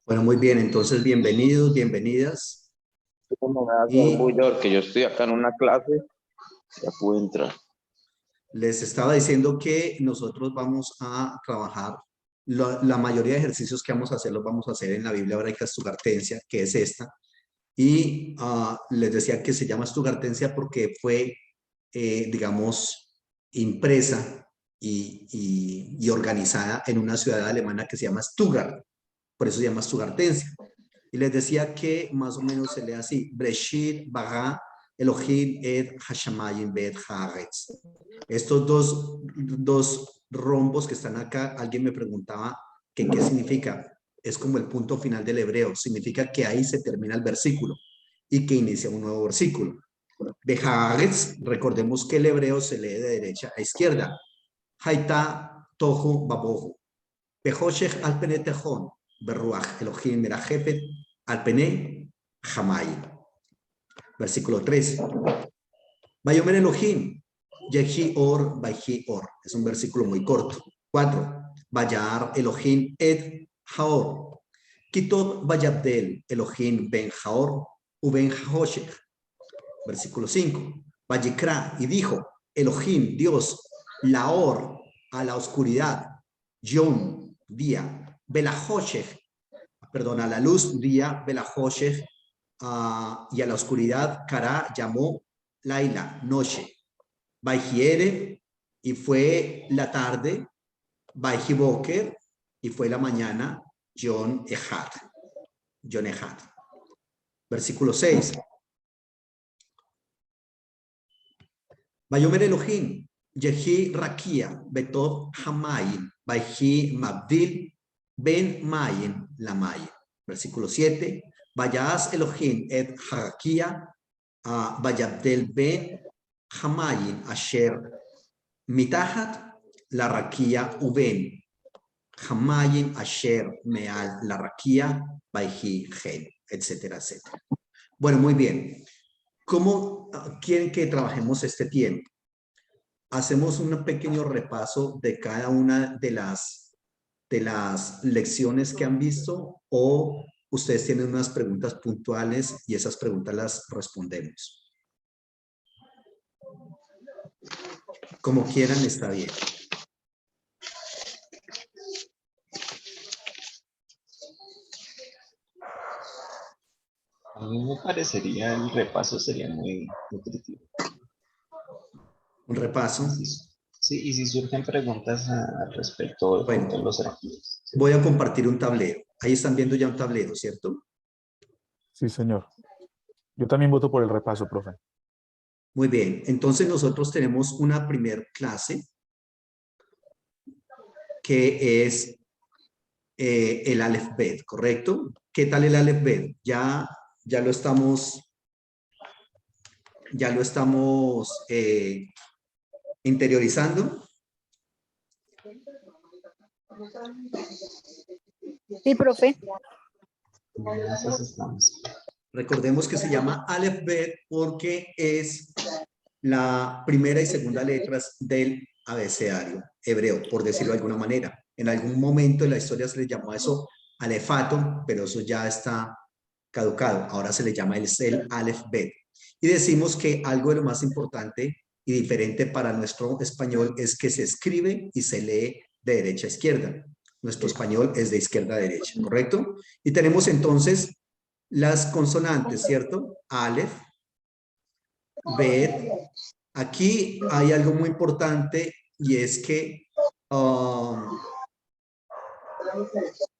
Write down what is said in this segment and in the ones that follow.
Bueno, muy bien, entonces bienvenidos, bienvenidas. ¿Cómo me hace el Y bullor? Que yo estoy acá en una clase, ya pude entrar. les estaba diciendo que nosotros vamos a trabajar, la mayoría de ejercicios que vamos a hacer los vamos a hacer en la Biblia hebraica Stugartensia, que es esta. Y les decía que se llama Stugartensia porque fue, digamos, impresa y organizada en una ciudad alemana que se llama Stuttgart. Por eso se llama Stugartensia. Y les decía que más o menos se lee así: Breshit, Bara, Elohim, Ed, Hashamayim, Bet, Haaretz. Estos dos rombos que están acá, alguien me preguntaba que qué significa. Es como el punto final del hebreo. Significa que ahí se termina el versículo y que inicia un nuevo versículo. De Haaretz, recordemos que el hebreo se lee de derecha a izquierda. Haita, Tohu, Babohu. Behoshech al pene tejón, berruach Elohim merajepet al pene jamay. Versículo 3. Vayomer Elohim, yehi or, vayhi or. Es un versículo muy corto. 4. Vayar Elohim ed haor. Kitov vayabdel Elohim ben haor uben haoshech. Versículo 5. Vayikra, y dijo Elohim, Dios, laor, a la oscuridad, yom, día, belahoshech, perdón, a la luz, día, belahoshech, y a la oscuridad, Kara llamó Laila, noche. Baijiere, y fue la tarde, Baijiboker, y fue la mañana, John Ehad. John Ehad. Versículo 6. Vayomer Elohim, Yehi Rakia, Betov Hamayin, Baihi Mabdil, Ben Mayin, Lamayin. Versículo 7. Vayas Elohim et Harakia, Vayabdel Ben Hamayin, Asher Mitahat, la Rakia Uben, Hamayin, Asher Meal, la Rakia, Baihi Gen, etcétera, etcétera. Bueno, muy bien. ¿Cómo quieren que trabajemos este tiempo? Hacemos un pequeño repaso de cada una de las lecciones que han visto, o ustedes tienen unas preguntas puntuales y esas preguntas las respondemos. Como quieran, está bien. A mí me parecería el repaso sería muy nutritivo. Un repaso. Sí, y si surgen preguntas al respecto, de pronto los archivos. ¿Sí? Voy a compartir un tablero. Ahí están viendo ya un tablero, ¿cierto? Sí, señor. Yo también voto por el repaso, profe. Muy bien. Entonces nosotros tenemos una primer clase que es el Aleph Bet, ¿correcto? ¿Qué tal el Aleph Bet? Ya lo estamos interiorizando. Sí, profe. Recordemos que se llama Aleph Bet porque es la primera y segunda letras del abecedario hebreo, por decirlo de alguna manera. En algún momento en la historia se le llamó a eso alefato, pero eso ya está caducado. Ahora se le llama el Aleph Bet. Y decimos que algo de lo más importante y diferente para nuestro español es que se escribe y se lee de derecha a izquierda. Nuestro español es de izquierda a derecha, ¿correcto? Y tenemos entonces las consonantes, ¿cierto? Aleph, Bet. Aquí hay algo muy importante y es que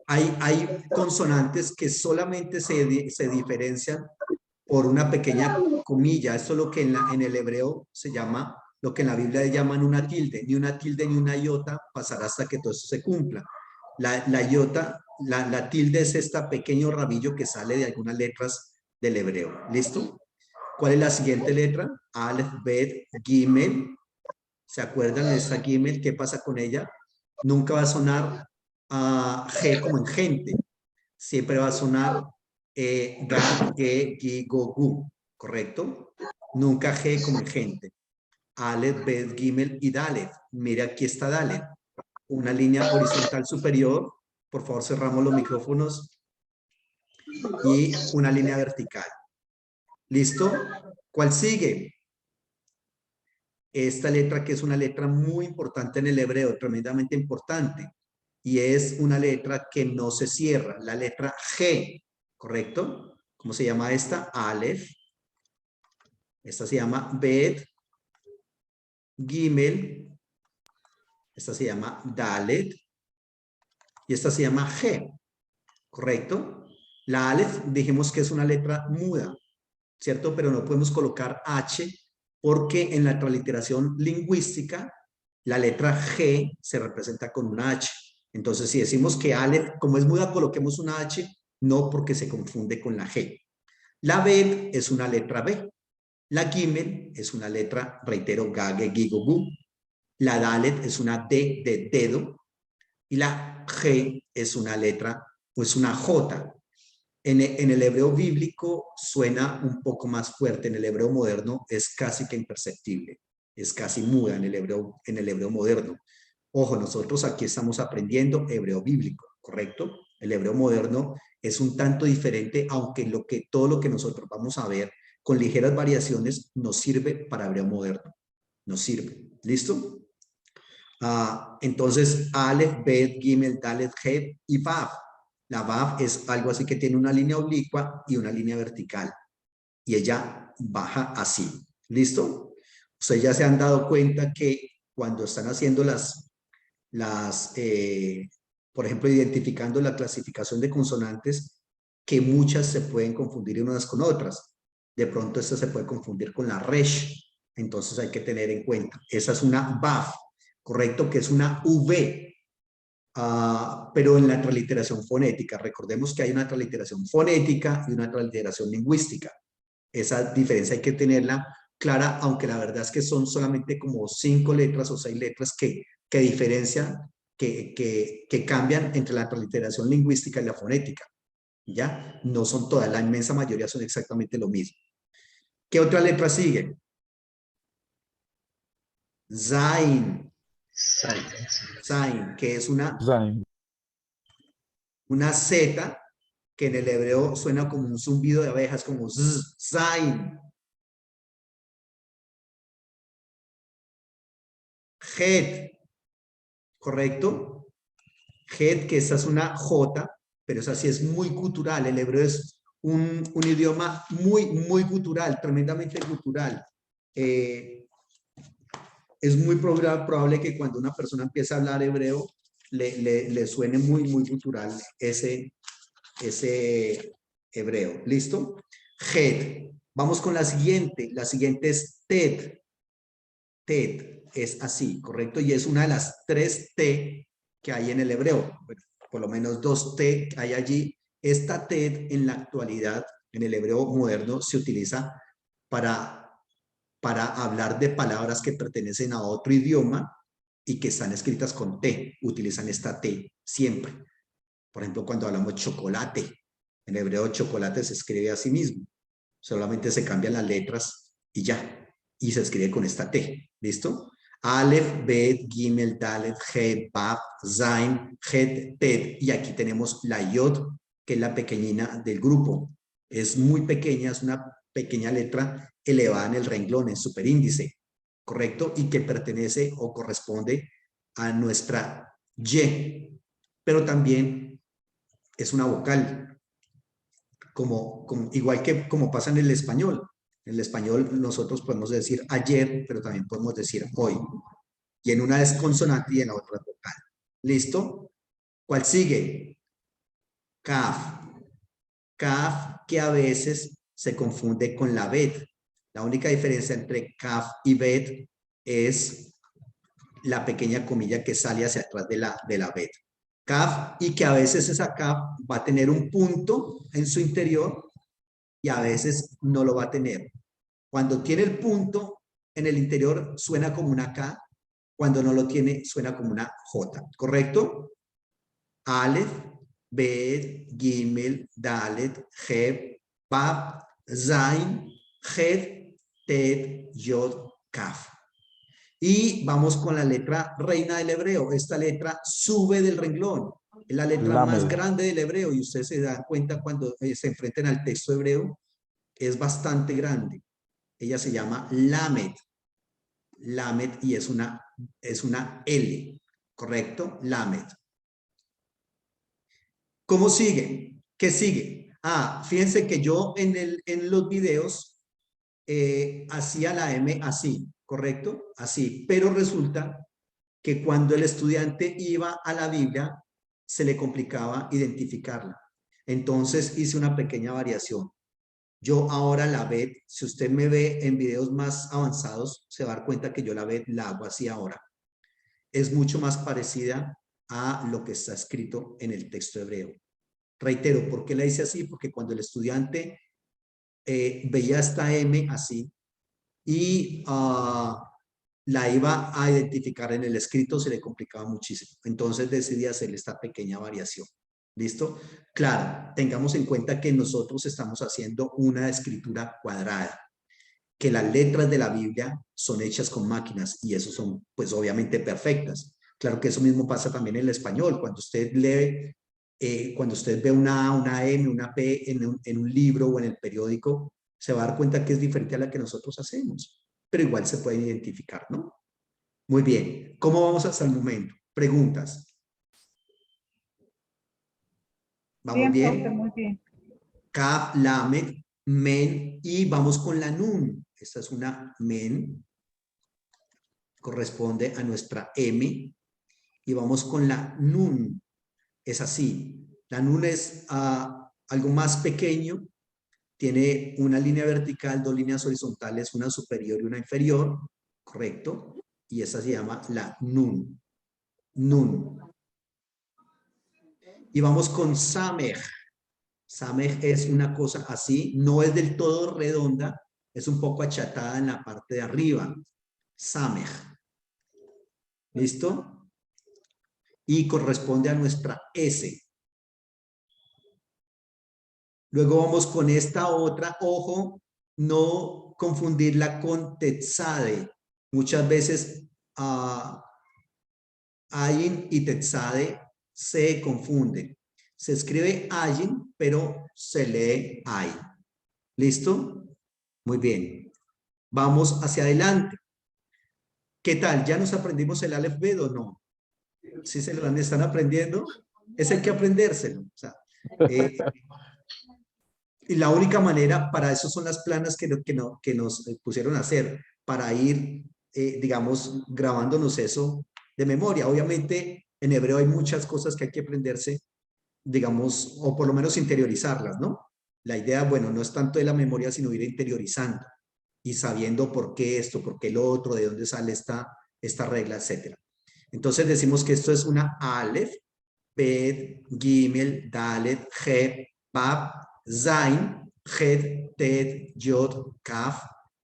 hay consonantes que solamente se diferencian por una pequeña comilla. Esto es lo que en el hebreo se llama, lo que en la Biblia llaman una tilde. Ni una tilde ni una iota pasará hasta que todo eso se cumpla. La iota, la tilde es este pequeño rabillo que sale de algunas letras del hebreo. ¿Listo? ¿Cuál es la siguiente letra? Aleph, Bet, Gimel. ¿Se acuerdan de esta Gimel? ¿Qué pasa con ella? Nunca va a sonar G como en gente. Siempre va a sonar Ga, Ge, Gi, Go, Gu. ¿Correcto? Nunca G como en gente. Aleph, Bet, Gimel y Dalet. Mira, aquí está Dalet. Una línea horizontal superior Por favor, cerramos los micrófonos. Y una línea vertical. ¿Listo? ¿Cuál sigue? Esta letra, que es una letra muy importante en el hebreo, tremendamente importante. Y es una letra que no se cierra, la letra G, ¿correcto? ¿Cómo se llama esta? Aleph. Esta se llama Bet, Gimel. Esta se llama Dalet. Y esta se llama G, ¿correcto? La Aleph dijimos que es una letra muda, ¿cierto? Pero no podemos colocar H porque en la transliteración lingüística la letra G se representa con una H. Entonces, si decimos que Aleph, como es muda, coloquemos una H, no porque se confunde con la G. La Bet es una letra B. La Gimel es una letra, reitero, Gage, Gigo, Gu. La Dalet es una D de dedo. Y la G es una letra, pues una J. En el hebreo bíblico suena un poco más fuerte, en el hebreo moderno es casi que imperceptible, es casi muda en el hebreo moderno. Ojo, nosotros aquí estamos aprendiendo hebreo bíblico, ¿correcto? El hebreo moderno es un tanto diferente, aunque todo lo que nosotros vamos a ver con ligeras variaciones nos sirve para hebreo moderno, nos sirve. ¿Listo? Entonces, Aleph, Bet, Gimel, Dalet, He y Vav. La Vav es algo así que tiene una línea oblicua y una línea vertical. Y ella baja así. ¿Listo? Ustedes ya se han dado cuenta que cuando están haciendo por ejemplo, identificando la clasificación de consonantes, que muchas se pueden confundir unas con otras. De pronto esta se puede confundir con la Resh. Entonces hay que tener en cuenta. Esa es una Vav, ¿correcto? Que es una V. Pero en la transliteración fonética. Recordemos que hay una transliteración fonética y una transliteración lingüística. Esa diferencia hay que tenerla clara, aunque la verdad es que son solamente como 5 letras o 6 letras que diferencian, que cambian entre la transliteración lingüística y la fonética. ¿Ya? No son todas, la inmensa mayoría son exactamente lo mismo. ¿Qué otra letra sigue? Zain. Zain, que es una Zain. Z que en el hebreo suena como un zumbido de abejas, como zzz, zain. Het, ¿correcto? Het, que esa es una J, pero esa sí es muy gutural. El hebreo es un idioma muy gutural, tremendamente gutural. Es muy probable que cuando una persona empieza a hablar hebreo, le suene muy gutural ese hebreo. ¿Listo? Het. Vamos con la siguiente. La siguiente es Tet. Tet es así, ¿correcto? Y es una de las 3 T que hay en el hebreo. Bueno, por lo menos 2 T hay allí. Esta Tet en la actualidad, en el hebreo moderno, se utiliza para hablar de palabras que pertenecen a otro idioma y que están escritas con T. Utilizan esta T siempre. Por ejemplo, cuando hablamos chocolate, en hebreo chocolate se escribe a sí mismo. Solamente se cambian las letras y ya. Y se escribe con esta T. ¿Listo? Aleph, Bet, Gimel, Dalet, He, Vav, Zain, Het, Tet. Y aquí tenemos la Yod, que es la pequeñina del grupo. Es muy pequeña, es una pequeña letra elevada en el renglón, en superíndice. ¿Correcto? Y que pertenece o corresponde a nuestra Y. Pero también es una vocal, igual que como pasa en el español. En el español nosotros podemos decir ayer, pero también podemos decir hoy. Y en una es consonante y en la otra es vocal. ¿Listo? ¿Cuál sigue? Kaf. Kaf, que a veces se confunde con la bet. La única diferencia entre kaf y bet es la pequeña comilla que sale hacia atrás de la bet. Kaf, y que a veces esa kaf va a tener un punto en su interior y a veces no lo va a tener. Cuando tiene el punto en el interior suena como una K, cuando no lo tiene suena como una J, ¿correcto? Aleph, Bet, Gimel, Dalet, He, Vav, Zain, Het, Tet, Yod, Kaf. Y vamos con la letra reina del hebreo. Esta letra sube del renglón. Es la letra más Lamed. grande del hebreo y ustedes se dan cuenta cuando se enfrentan al texto hebreo, es bastante grande. Ella se llama Lamed. Lamed y es una L, ¿correcto? Lamed. ¿Cómo sigue? ¿Qué sigue? Fíjense que yo en los videos hacía la M así, ¿correcto? Así, pero resulta que cuando el estudiante iba a la Biblia, se le complicaba identificarla. Entonces hice una pequeña variación. Yo ahora la Bet, si usted me ve en videos más avanzados, se va a dar cuenta que yo la Bet la hago así ahora. Es mucho más parecida a lo que está escrito en el texto hebreo. Reitero, ¿por qué la hice así? Porque cuando el estudiante veía esta M así y la iba a identificar en el escrito, se le complicaba muchísimo. Entonces decidí hacerle esta pequeña variación. ¿Listo? Claro, tengamos en cuenta que nosotros estamos haciendo una escritura cuadrada, que las letras de la Biblia son hechas con máquinas y eso son, pues obviamente, perfectas. Claro que eso mismo pasa también en el español. Cuando usted lee, cuando usted ve una A, una M, una P en un libro o en el periódico, se va a dar cuenta que es diferente a la que nosotros hacemos, pero igual se pueden identificar, ¿no? Muy bien. ¿Cómo vamos hasta el momento? Preguntas. ¿Vamos Bien, profe, bien? muy bien. Kaf, Lamed, Men y vamos con la Nun. Esta es una Men. Corresponde a nuestra M. Y vamos con la Nun. Es así. La Nun es algo más pequeño. Tiene una línea vertical, dos líneas horizontales, una superior y una inferior. Correcto. Y esa se llama la Nun. Nun. Y vamos con Samej. Samej es una cosa así, no es del todo redonda, es un poco achatada en la parte de arriba. Samej. ¿Listo? Y corresponde a nuestra S. Luego vamos con esta otra, ojo, no confundirla con Tetzade. Muchas veces Ayin y Tetzade se confunden. Se escribe Ayin, pero se lee Ay. ¿Listo? Muy bien. Vamos hacia adelante. ¿Qué tal? ¿Ya nos aprendimos el Aleph Bet o no? ¿Sí se lo están aprendiendo? Es el que aprendérselo. O sea, y la única manera, para eso son las planas que nos pusieron a hacer, para ir, digamos, grabándonos eso de memoria. Obviamente, en hebreo hay muchas cosas que hay que aprenderse, digamos, o por lo menos interiorizarlas, ¿no? La idea, bueno, no es tanto de la memoria, sino ir interiorizando y sabiendo por qué esto, por qué lo otro, de dónde sale esta regla, etcétera. Entonces decimos que esto es una Aleph, Bet, Gimel, Dalet, Het, Bab, Zain, Het, Tet, Yod, Kaf,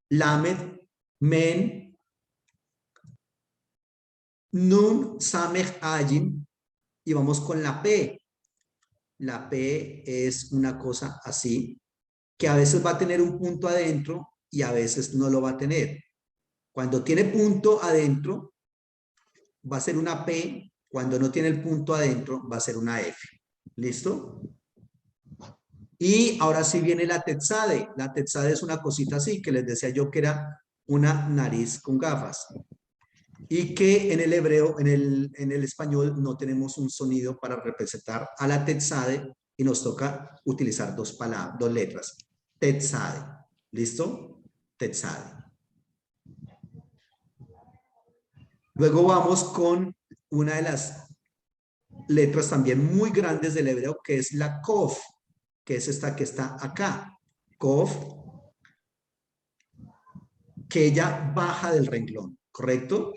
Lamed, Men, Nun, Samech, Ayin, y vamos con la P. La P es una cosa así, que a veces va a tener un punto adentro y a veces no lo va a tener. Cuando tiene punto adentro, va a ser una P. Cuando no tiene el punto adentro, va a ser una F. ¿Listo? Y ahora sí viene la Tetzade. La Tetzade es una cosita así, que les decía yo que era una nariz con gafas. Y que en el hebreo, en el español, no tenemos un sonido para representar a la Tetzade y nos toca utilizar dos letras. Tetzade. ¿Listo? Tetzade. Luego vamos con una de las letras también muy grandes del hebreo, que es la Kof, que es esta que está acá. Kof, que ella baja del renglón, ¿correcto?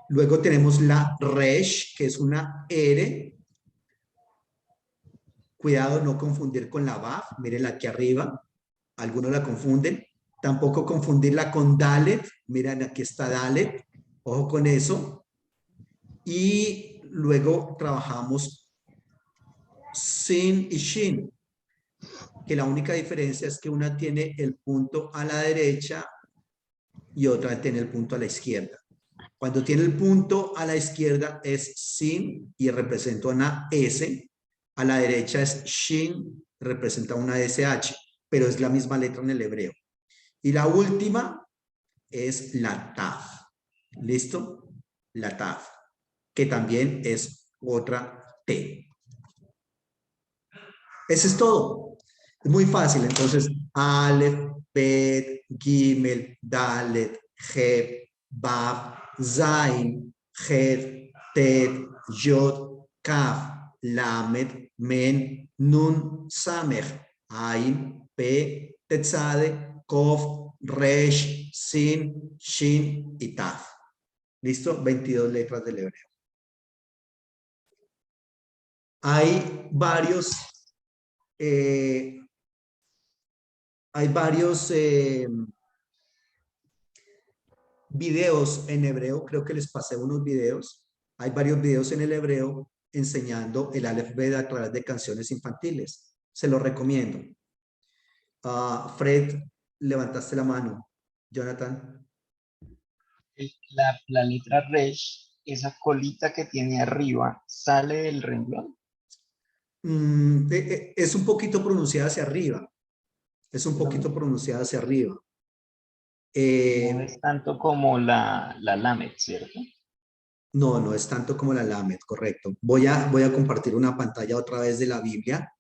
Luego tenemos la Resh, que es una R. Cuidado, no confundir con la Vav. Miren aquí arriba. Algunos la confunden. Tampoco confundirla con Dalet. Miren, aquí está Dalet. Ojo con eso. Y luego trabajamos Sin y Shin, que la única diferencia es que una tiene el punto a la derecha y otra tiene el punto a la izquierda. Cuando tiene el punto a la izquierda es sin y representa una S. A la derecha es shin, representa una SH, pero es la misma letra en el hebreo. Y la última es la taf. ¿Listo? La taf, que también es otra T. Eso es todo. Es muy fácil. Entonces, Aleph, Bet, Gimel, Dalet, Heb, Bab, Zain, Het, Tet, Yod, Kaf, Lamed, Men, Nun, Samech, Ain, Pe, Tetzade, Kof, Resh, Sin, Shin y Taf. ¿Listo? 22 letras del hebreo. Hay varios videos en hebreo, creo que les pasé unos videos. Hay varios videos en el hebreo enseñando el Aleph Bet a través de canciones infantiles. Se los recomiendo. Fred, levantaste la mano. Jonathan. La letra Resh, esa colita que tiene arriba, ¿sale del renglón? Es un poquito pronunciada hacia arriba. Es un poquito pronunciada hacia arriba. No es tanto como la Lamed, ¿cierto? No, no es tanto como la Lamed, correcto. Voy a compartir una pantalla otra vez de la Biblia.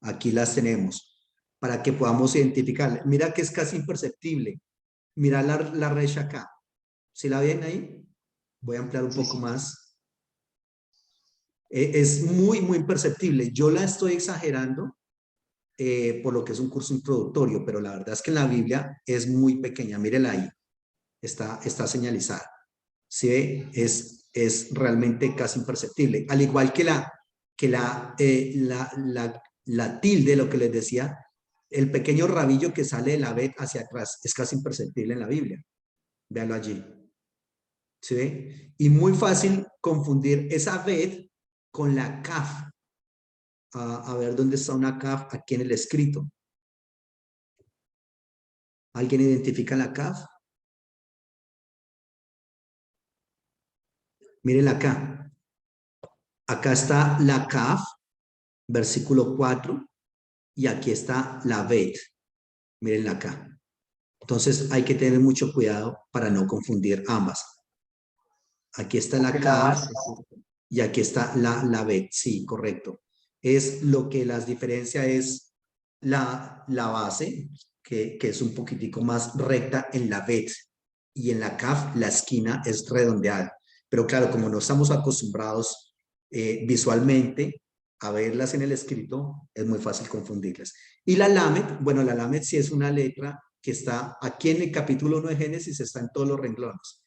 Aquí las tenemos para que podamos identificar. Mira que es casi imperceptible. Mira la resh acá. ¿Sí la ven ahí? Voy a ampliar un poco más. Es muy, muy imperceptible. Yo la estoy exagerando por lo que es un curso introductorio, pero la verdad es que en la Biblia es muy pequeña. Mírela ahí. Está señalizada. ¿Sí ve? Es realmente casi imperceptible. Al igual que la tilde, lo que les decía, el pequeño rabillo que sale de la bet hacia atrás es casi imperceptible en la Biblia. Véanlo allí. ¿Sí ve? Y muy fácil confundir esa bet con la kaf. A ver dónde está una kaf aquí en el escrito. ¿Alguien identifica la kaf? Mírenla acá. Acá está la kaf, versículo 4, y aquí está la bet. Mírenla acá. Entonces hay que tener mucho cuidado para no confundir ambas. Aquí está la Porque la kaf base, ¿cierto? y aquí está la bet. Sí, correcto. Es lo que las diferencia es la base, que es un poquitico más recta en la bet, y en la kaf la esquina es redondeada. Pero claro, como no estamos acostumbrados visualmente a verlas en el escrito, es muy fácil confundirlas. Y la lamed, bueno, la lamed sí es una letra que está aquí en el capítulo 1 de Génesis, está en todos los renglones.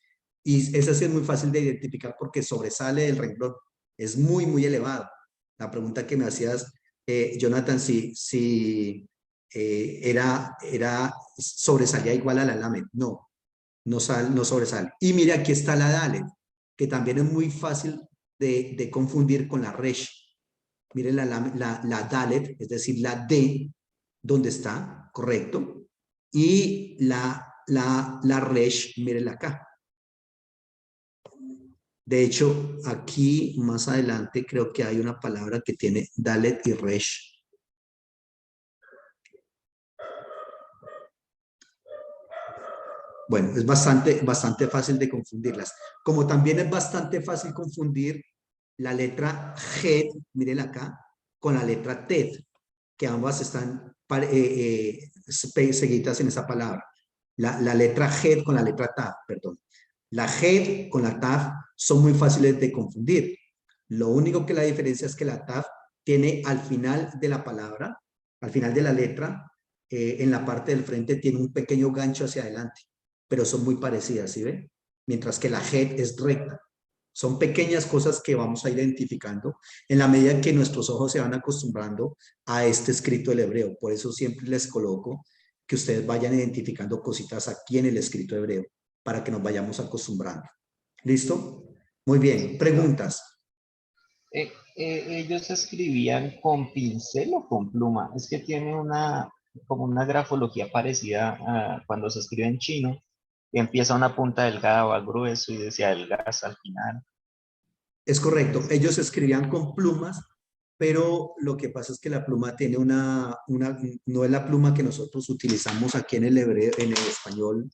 Y esa sí es muy fácil de identificar porque sobresale del renglón. Es muy, muy elevado. La pregunta que me hacías, Jonathan, si sobresalía igual a la lamed. No, no sobresale. Y mire, aquí está la dalet, que también es muy fácil de confundir con la resh. Miren la dalet, es decir, la D, ¿dónde está? Correcto. Y la resh, mírenla acá. De hecho, aquí más adelante creo que hay una palabra que tiene dalet y resh. Bueno, es bastante fácil de confundirlas. Como también es bastante fácil confundir la letra Het, mírenla acá, con la letra Tet, que ambas están seguidas en esa palabra. La letra Het con la letra Taf, perdón. La Het con la Taf son muy fáciles de confundir. Lo único que la diferencia es que la Taf tiene al final de la palabra, al final de la letra, en la parte del frente tiene un pequeño gancho hacia adelante, pero son muy parecidas, ¿sí ven? Mientras que la Het es recta. Son pequeñas cosas que vamos a ir identificando en la medida que nuestros ojos se van acostumbrando a este escrito del hebreo. Por eso siempre les coloco que ustedes vayan identificando cositas aquí en el escrito hebreo para que nos vayamos acostumbrando. ¿Listo? Muy bien. ¿Preguntas? ¿Ellos escribían con pincel o con pluma? Es que tiene como una grafología parecida a cuando se escribe en chino. y empieza una punta delgada o al grueso y decía delgadas al final. Es correcto, ellos escribían con plumas, pero lo que pasa es que la pluma tiene no es la pluma que nosotros utilizamos aquí en el hebreo, en el español,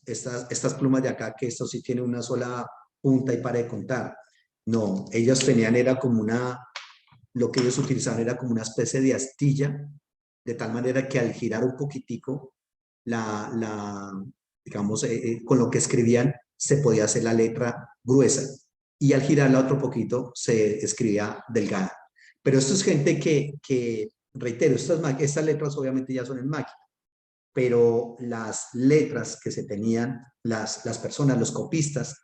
estas plumas de acá, que esto sí tiene una sola punta y para de contar. No, ellos tenían, era como lo que ellos utilizaban era como una especie de astilla, de tal manera que al girar un poquitico, digamos, con lo que escribían, se podía hacer la letra gruesa. Y al girarla otro poquito, se escribía delgada. Pero esto es gente que reitero, estas letras obviamente ya son en máquina, pero las letras que se tenían, las personas, los copistas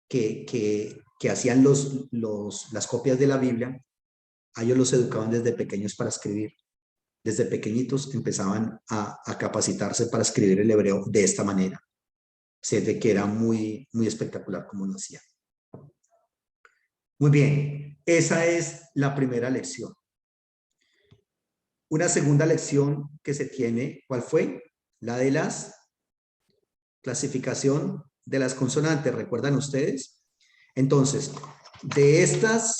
que hacían las copias de la Biblia, a ellos los educaban desde pequeños para escribir. Desde pequeñitos empezaban a capacitarse para escribir el hebreo de esta manera. Se ve que era muy, muy espectacular como lo hacían. Muy bien, esa es la primera lección. Una segunda lección que se tiene, ¿cuál fue? La de clasificación de las consonantes, ¿recuerdan ustedes? Entonces, de estas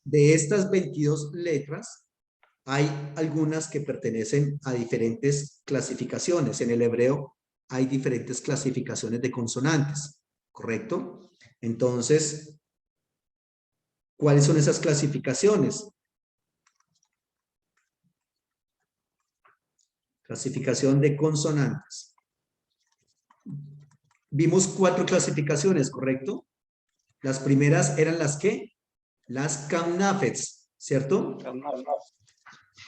22 letras, hay algunas que pertenecen a diferentes clasificaciones. En el hebreo hay diferentes clasificaciones de consonantes, ¿correcto? Entonces, ¿cuáles son esas clasificaciones? Clasificación de consonantes. Vimos 4 clasificaciones, ¿correcto? Las primeras eran las ¿qué? Las kannafets, ¿cierto?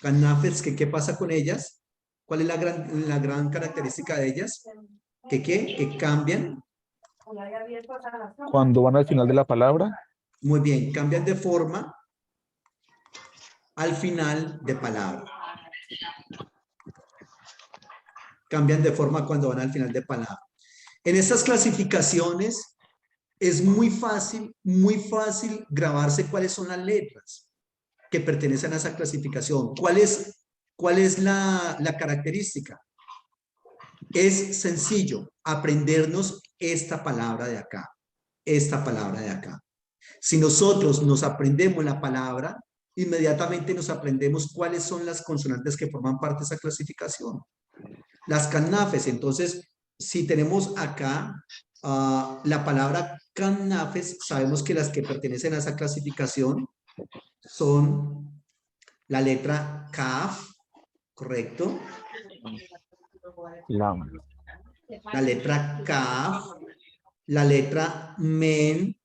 Kannafets, ¿qué pasa con ellas? ¿Cuál es la gran característica de ellas? Que cambian. Cuando van al final de la palabra. Muy bien, cambian de forma al final de palabra. Cambian de forma cuando van al final de palabra. En estas clasificaciones es muy fácil grabarse cuáles son las letras que pertenecen a esa clasificación. ¿Cuál es la característica? Es sencillo aprendernos esta palabra de acá. Esta palabra de acá. Si nosotros nos aprendemos la palabra, inmediatamente nos aprendemos cuáles son las consonantes que forman parte de esa clasificación. Las kannafes, entonces, si tenemos acá la palabra kannafes, sabemos que las que pertenecen a esa clasificación son la letra kaf, ¿correcto? La letra kaf, la letra men.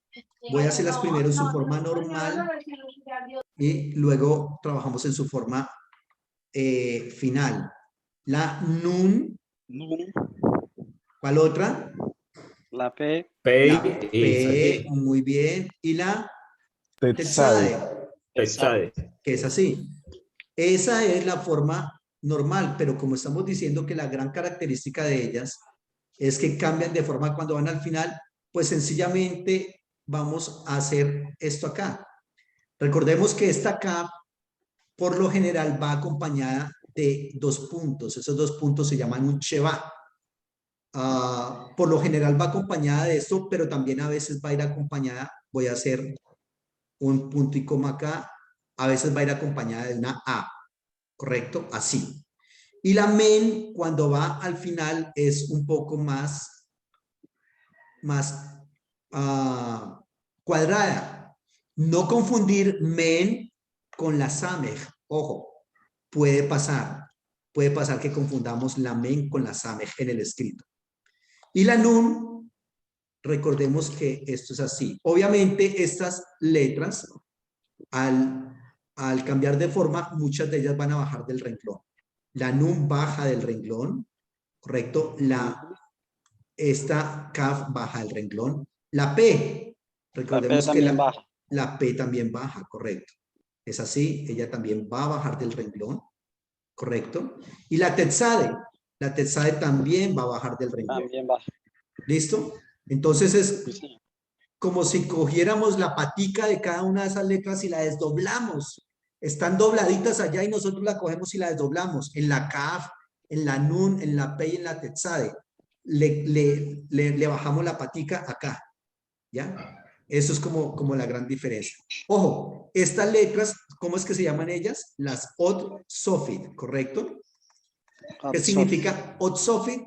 Voy a hacerlas primero en su forma normal y luego trabajamos en su forma final. La nun. ¿Cuál otra? La P. La P, muy bien. Y la tetzade, que es así. Esa es la forma normal, pero como estamos diciendo que la gran característica de ellas es que cambian de forma cuando van al final, pues sencillamente vamos a hacer esto acá. Recordemos que esta K por lo general va acompañada de 2 puntos. Esos 2 puntos se llaman un sheva. Por lo general va acompañada de esto, pero también a veces va a ir acompañada, voy a hacer un punto y coma acá, a veces va a ir acompañada de una A, ¿correcto? Así. Y la men, cuando va al final, es un poco más cuadrada. No confundir men con la samej. Ojo, puede pasar que confundamos la men con la samej en el escrito. Y la nun, recordemos que esto es así. Obviamente estas letras, al cambiar de forma, muchas de ellas van a bajar del renglón. La nun baja del renglón, ¿correcto? Esta kaf baja del renglón. La P, recordemos que la P también baja, correcto. Es así, ella también va a bajar del renglón, correcto. Y la tetzade también va a bajar del renglón. También baja. ¿Listo? Entonces es como si cogiéramos la patica de cada una de esas letras y la desdoblamos. Están dobladitas allá y nosotros la cogemos y la desdoblamos. En la kaf, en la nun, en la P y en la tetzade. le bajamos la patica acá, ¿ya? Eso es como la gran diferencia. Ojo, estas letras, ¿cómo es que se llaman ellas? Las Od Sofit, ¿correcto? ¿Qué significa Od Sofit?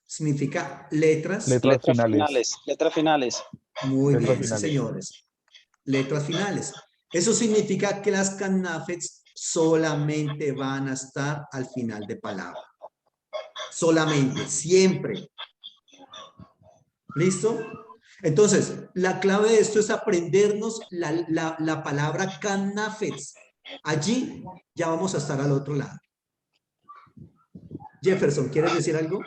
Significa letras. Letras finales. Letras finales. Muy Letras bien, sí, finales. señores. Letras finales. Eso significa que las canafets solamente van a estar al final de palabra. Solamente, siempre. ¿Listo? Entonces, la clave de esto es aprendernos la palabra canafets. Allí ya vamos a estar al otro lado. Jefferson, ¿quieres decir algo?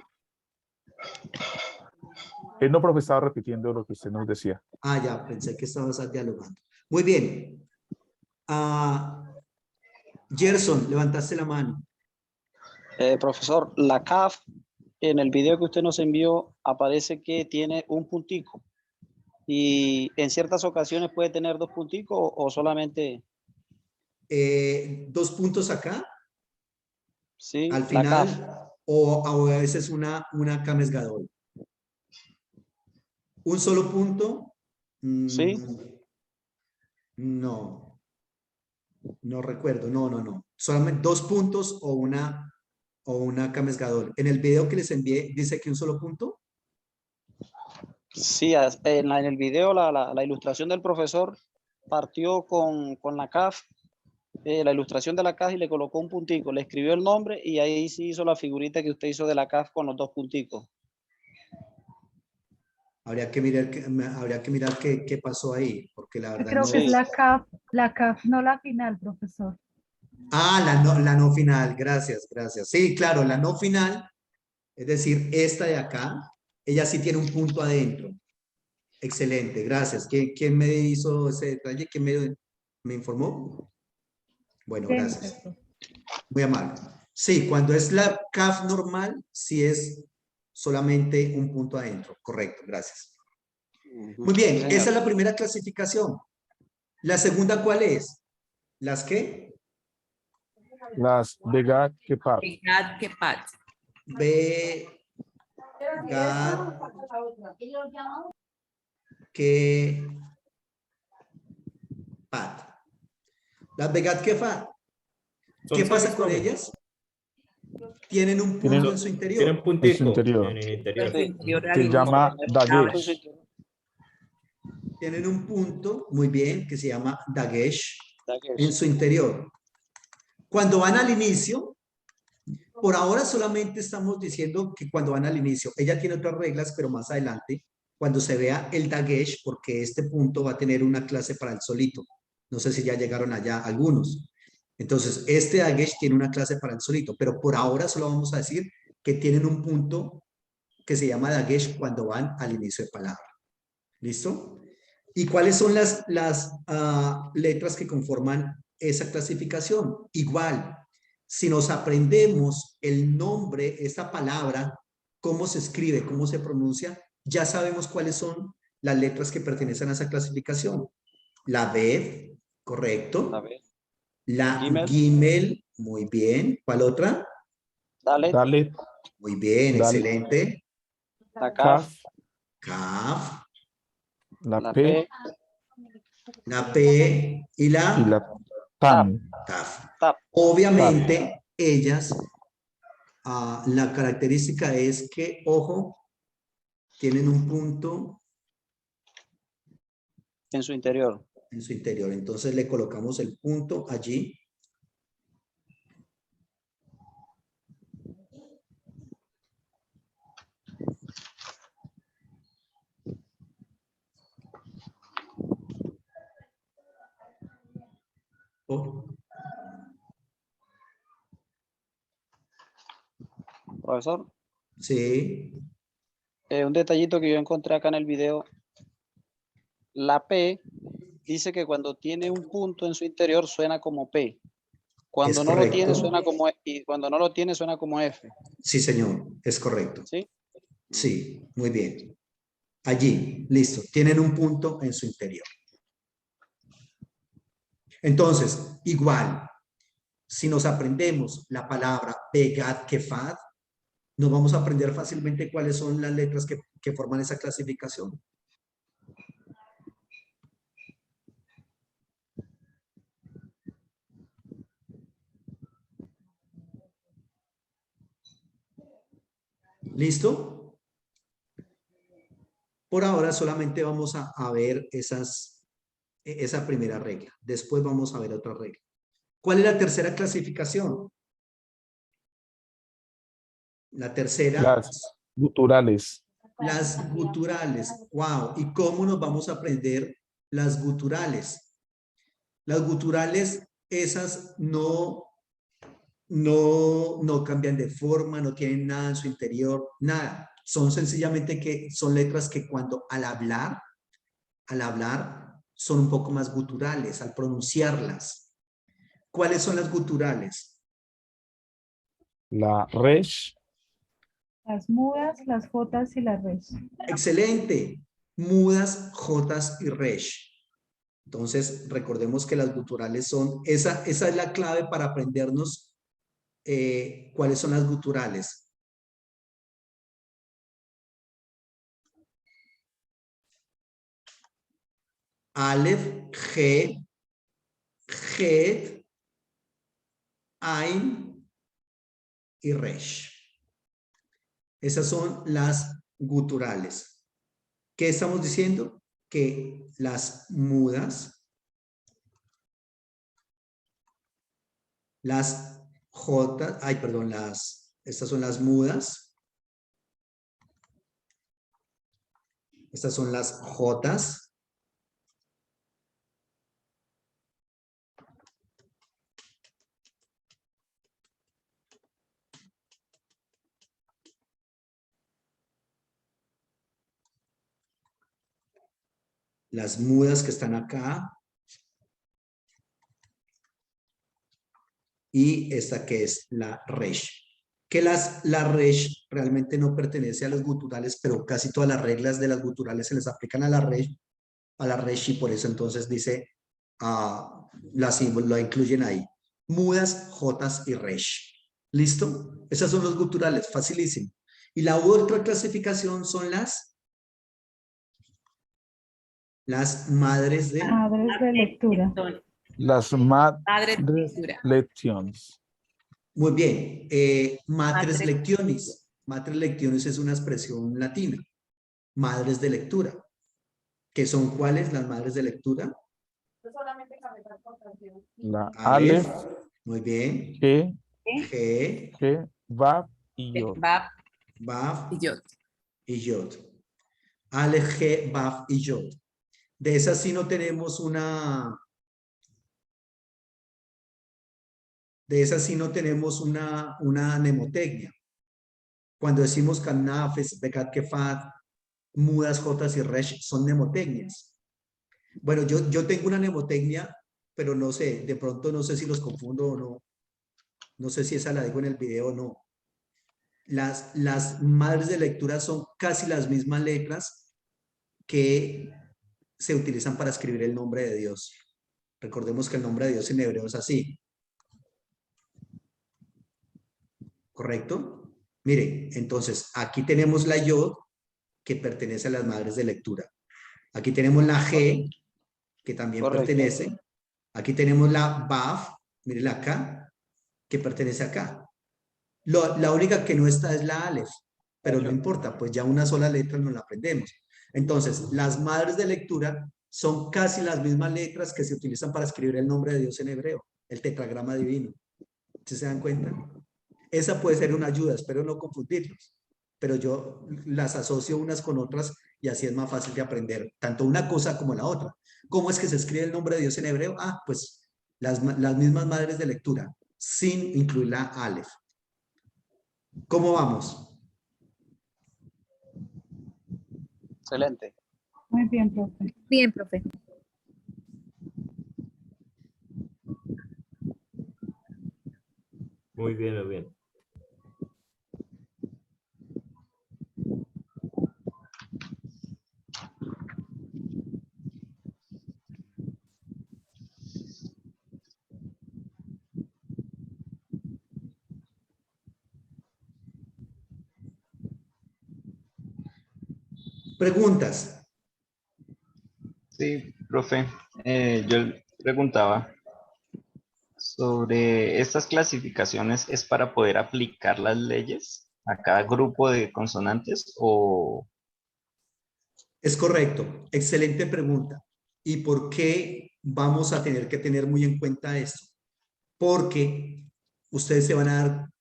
No, profe, estaba repitiendo lo que usted nos decía. Ah, ya, pensé que estabas dialogando. Muy bien. Gerson, levantaste la mano. Profesor, la CAF, en el video que usted nos envió, aparece que tiene un puntico. Y en ciertas ocasiones puede tener 2 punticos o solamente... 2 puntos acá, Sí, al la CAF. final, o a veces una Kames Gadol. ¿Un solo punto? Sí. No. No recuerdo. No. Solamente 2 puntos o una Kames Gadol. En el video que les envié, ¿dice que un solo punto? Sí, en el video la ilustración del profesor partió con la CAF, la ilustración de la CAF y le colocó un puntico, le escribió el nombre y ahí sí hizo la figurita que usted hizo de la CAF con los 2 punticos. Habría que mirar qué pasó ahí, porque la Yo verdad creo no... que es la CAF, no la final, profesor. Ah, la no final, gracias. Sí, claro, la no final, es decir, esta de acá, ella sí tiene un punto adentro. Excelente, gracias. ¿Quién me hizo ese detalle? ¿Quién me informó? Bueno, gracias. Muy amable. Sí, cuando es la CAF normal, sí es solamente un punto adentro. Correcto, gracias. Muy bien, Sí, esa es la primera clasificación. ¿La segunda cuál es? ¿Las qué? Las Begad Kepat. Begad Kepat. Begad Kepat. Las Begad Kepat. ¿Qué pasa con ellas? Tienen un punto en su interior. Tienen puntico En su interior. en el interior. Se llama Dagesh. Tienen un punto, muy bien, que se llama Dagesh en su interior. Cuando van al inicio, por ahora solamente estamos diciendo que cuando van al inicio, ella tiene otras reglas, pero más adelante, cuando se vea el Dagesh, porque este punto va a tener una clase para el solito. No sé si ya llegaron allá algunos. Entonces, este Dagesh tiene una clase para el solito, pero por ahora solo vamos a decir que tienen un punto que se llama Dagesh cuando van al inicio de palabra. ¿Listo? ¿Y cuáles son las letras que conforman esa clasificación? Igual, si nos aprendemos el nombre, esta palabra, cómo se escribe, cómo se pronuncia, ya sabemos cuáles son las letras que pertenecen a esa clasificación. La B, correcto. La Gimel, muy bien. ¿Cuál otra? Dalet. Muy bien, excelente. La CAF. Kaf. La P. La P y la Tam. Taf. Obviamente, ellas, la característica es que, ojo, tienen un punto En su interior. En su interior. Entonces le colocamos el punto allí. Oh. Profesor. Sí. Un detallito que yo encontré acá en el video. La P dice que cuando tiene un punto en su interior suena como P. Cuando no lo tiene suena como E, y cuando no lo tiene suena como F. Sí, señor, es correcto. ¿Sí? Sí, muy bien. Allí, listo. Tienen un punto en su interior. Entonces, igual, si nos aprendemos la palabra Begad Kefad, nos vamos a aprender fácilmente cuáles son las letras que forman esa clasificación. ¿Listo? Por ahora solamente vamos a ver esa primera regla. Después vamos a ver otra regla. ¿Cuál es la tercera clasificación? La tercera, Las guturales. las guturales. Wow. ¿Y cómo nos vamos a aprender las guturales? Las guturales, esas no cambian de forma, no tienen nada en su interior, nada. Son sencillamente que son letras que cuando al hablar son un poco más guturales al pronunciarlas. ¿Cuáles son las guturales? La resh. Las mudas, las jotas y las res. Excelente. Mudas, jotas y resh. Entonces, recordemos que las guturales son, esa es la clave para aprendernos cuáles son las guturales. Aleph, G, Het, Ain y Resh. Esas son las guturales. ¿Qué estamos diciendo? Que las mudas, las jotas, estas son las mudas, estas son las jotas, las mudas que están acá, y esta que es la resh. Que la resh realmente no pertenece a los guturales, pero casi todas las reglas de las guturales se les aplican a la resh y por eso entonces dice, la incluyen ahí. Mudas, jotas y resh. ¿Listo? Esas son los guturales, facilísimo. Y la otra clasificación son las madres de... Madres de lectura. Las Madre de lectura. lections. Muy bien. Matres lectionis. Matres lectionis es una expresión latina. Madres de lectura. ¿Qué son cuáles las madres de lectura? La Aleph. Aleph, Muy bien. G, G, Vav y Yod. Bab Vav y Yod. y Yod. Aleph, G, Vav y Yod. De esas sí no tenemos una... De esas sí no tenemos una mnemotecnia. Cuando decimos Kanafes, Bekat Kefat, mudas, jotas y resh son mnemotecnias. Bueno, yo tengo una mnemotecnia, pero no sé, de pronto no sé si los confundo o no. No sé si esa la digo en el video o no. Las madres de lectura son casi las mismas letras que se utilizan para escribir el nombre de Dios. Recordemos que el nombre de Dios en hebreo es así. ¿Correcto? Mire, entonces aquí tenemos la Yod, que pertenece a las madres de lectura. Aquí tenemos la G, que también Correcto. pertenece. Aquí tenemos la Vav, mírela acá, que pertenece acá. La única que no está es la Aleph, pero no importa, pues ya una sola letra nos la aprendemos. Entonces, las madres de lectura son casi las mismas letras que se utilizan para escribir el nombre de Dios en hebreo, el tetragrama divino. ¿Sí se dan cuenta? Esa puede ser una ayuda, espero no confundirlos, pero yo las asocio unas con otras y así es más fácil de aprender, tanto una cosa como la otra. ¿Cómo es que se escribe el nombre de Dios en hebreo? Pues las mismas madres de lectura, sin incluir la Aleph. ¿Cómo vamos? Excelente. Muy bien, profe. Bien, profe. Muy bien, muy bien. Preguntas. Sí, profe. Yo preguntaba sobre estas clasificaciones, ¿es para poder aplicar las leyes a cada grupo de consonantes o...? Es correcto. Excelente pregunta. ¿Y por qué vamos a tener que tener muy en cuenta esto? Porque ustedes se van a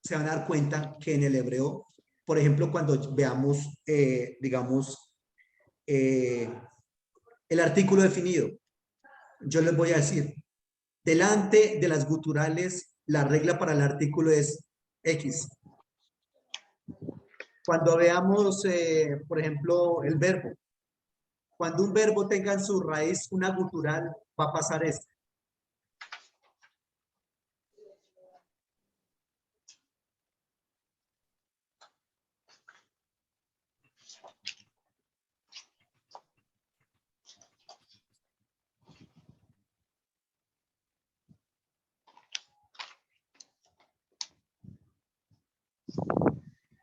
dar cuenta que en el hebreo, por ejemplo, cuando veamos, digamos, el artículo definido, yo les voy a decir, delante de las guturales, la regla para el artículo es X. Cuando veamos, por ejemplo, el verbo, cuando un verbo tenga en su raíz una gutural, va a pasar esto.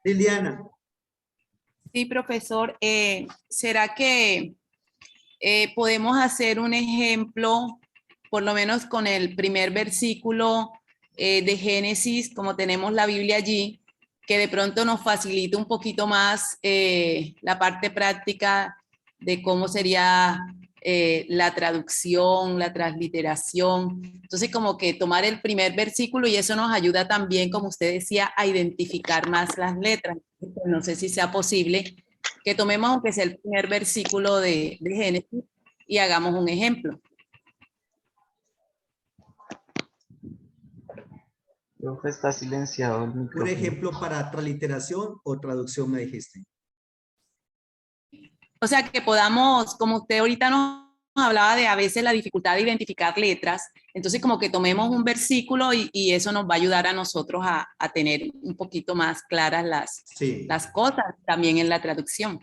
Liliana. Sí, profesor. ¿Será que podemos hacer un ejemplo, por lo menos con el primer versículo de Génesis, como tenemos la Biblia allí, que de pronto nos facilite un poquito más la parte práctica de cómo sería la traducción, la transliteración? Entonces, como que tomar el primer versículo y eso nos ayuda también, como usted decía, a identificar más las letras. No sé si sea posible que tomemos aunque sea el primer versículo de Génesis y hagamos un ejemplo. Profe, está silenciado el Un micrófono. ejemplo para transliteración o traducción me dijiste. O sea, que podamos, como usted ahorita nos hablaba de a veces la dificultad de identificar letras, entonces como que tomemos un versículo y eso nos va a ayudar a nosotros a tener un poquito más claras Sí. las cosas también en la traducción.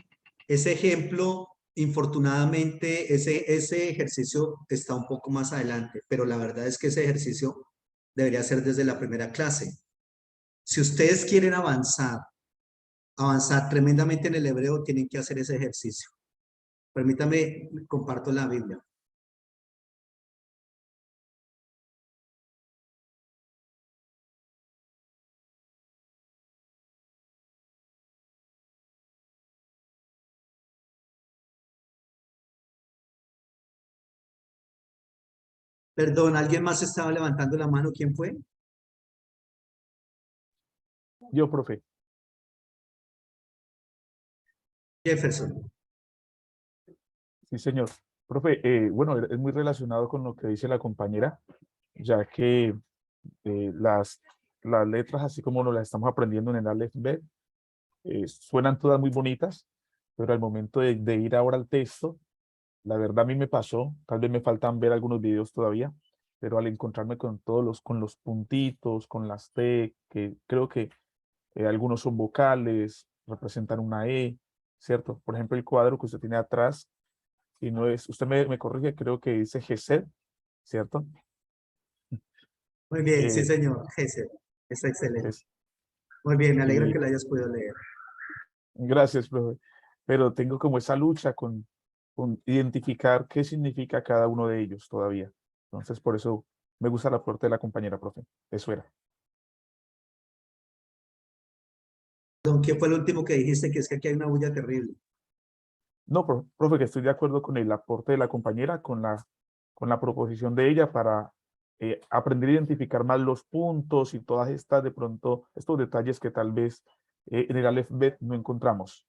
Ese ejemplo, infortunadamente, ese ejercicio está un poco más adelante, pero la verdad es que ese ejercicio debería ser desde la primera clase. Si ustedes quieren avanzar tremendamente en el hebreo, tienen que hacer ese ejercicio. Permítame, comparto la Biblia. Perdón, ¿alguien más estaba levantando la mano? ¿Quién fue? Yo, profe. Jefferson. Sí, señor. Profe, bueno, es muy relacionado con lo que dice la compañera, ya que las letras, así como nos las estamos aprendiendo en el Aleph Bet, suenan todas muy bonitas, pero al momento de ir ahora al texto, la verdad a mí me pasó, tal vez me faltan ver algunos videos todavía, pero al encontrarme con con los puntitos, con las T, que creo que algunos son vocales, representan una E, ¿cierto? Por ejemplo, el cuadro que usted tiene atrás, y no es, usted me corrige, creo que dice GZ, ¿cierto? Muy bien, sí, Eh, señor. Gesed. Es excelente. es- Muy bien, me alegra y que lo hayas podido leer. gracias, profe. Pero tengo como esa lucha con identificar qué significa cada uno de ellos todavía. Entonces, por eso me gusta el aporte de la compañera, profe. Eso era. Don, ¿qué fue el último que dijiste? Que es que aquí hay una bulla terrible. No, profe, que estoy de acuerdo con el aporte de la compañera, con la proposición de ella para aprender a identificar más los puntos y todas estas, de pronto, estos detalles que tal vez en el Aleph Bet no encontramos.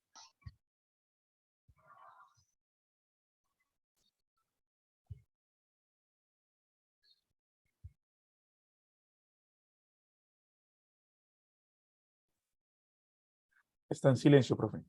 Está en silencio, profe.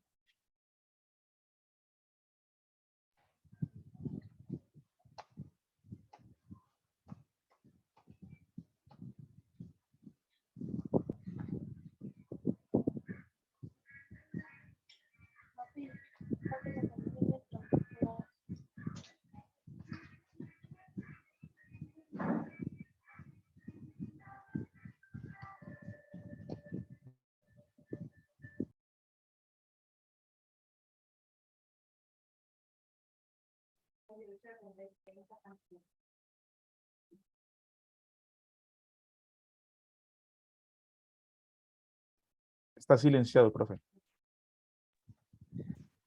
Está silenciado, profe.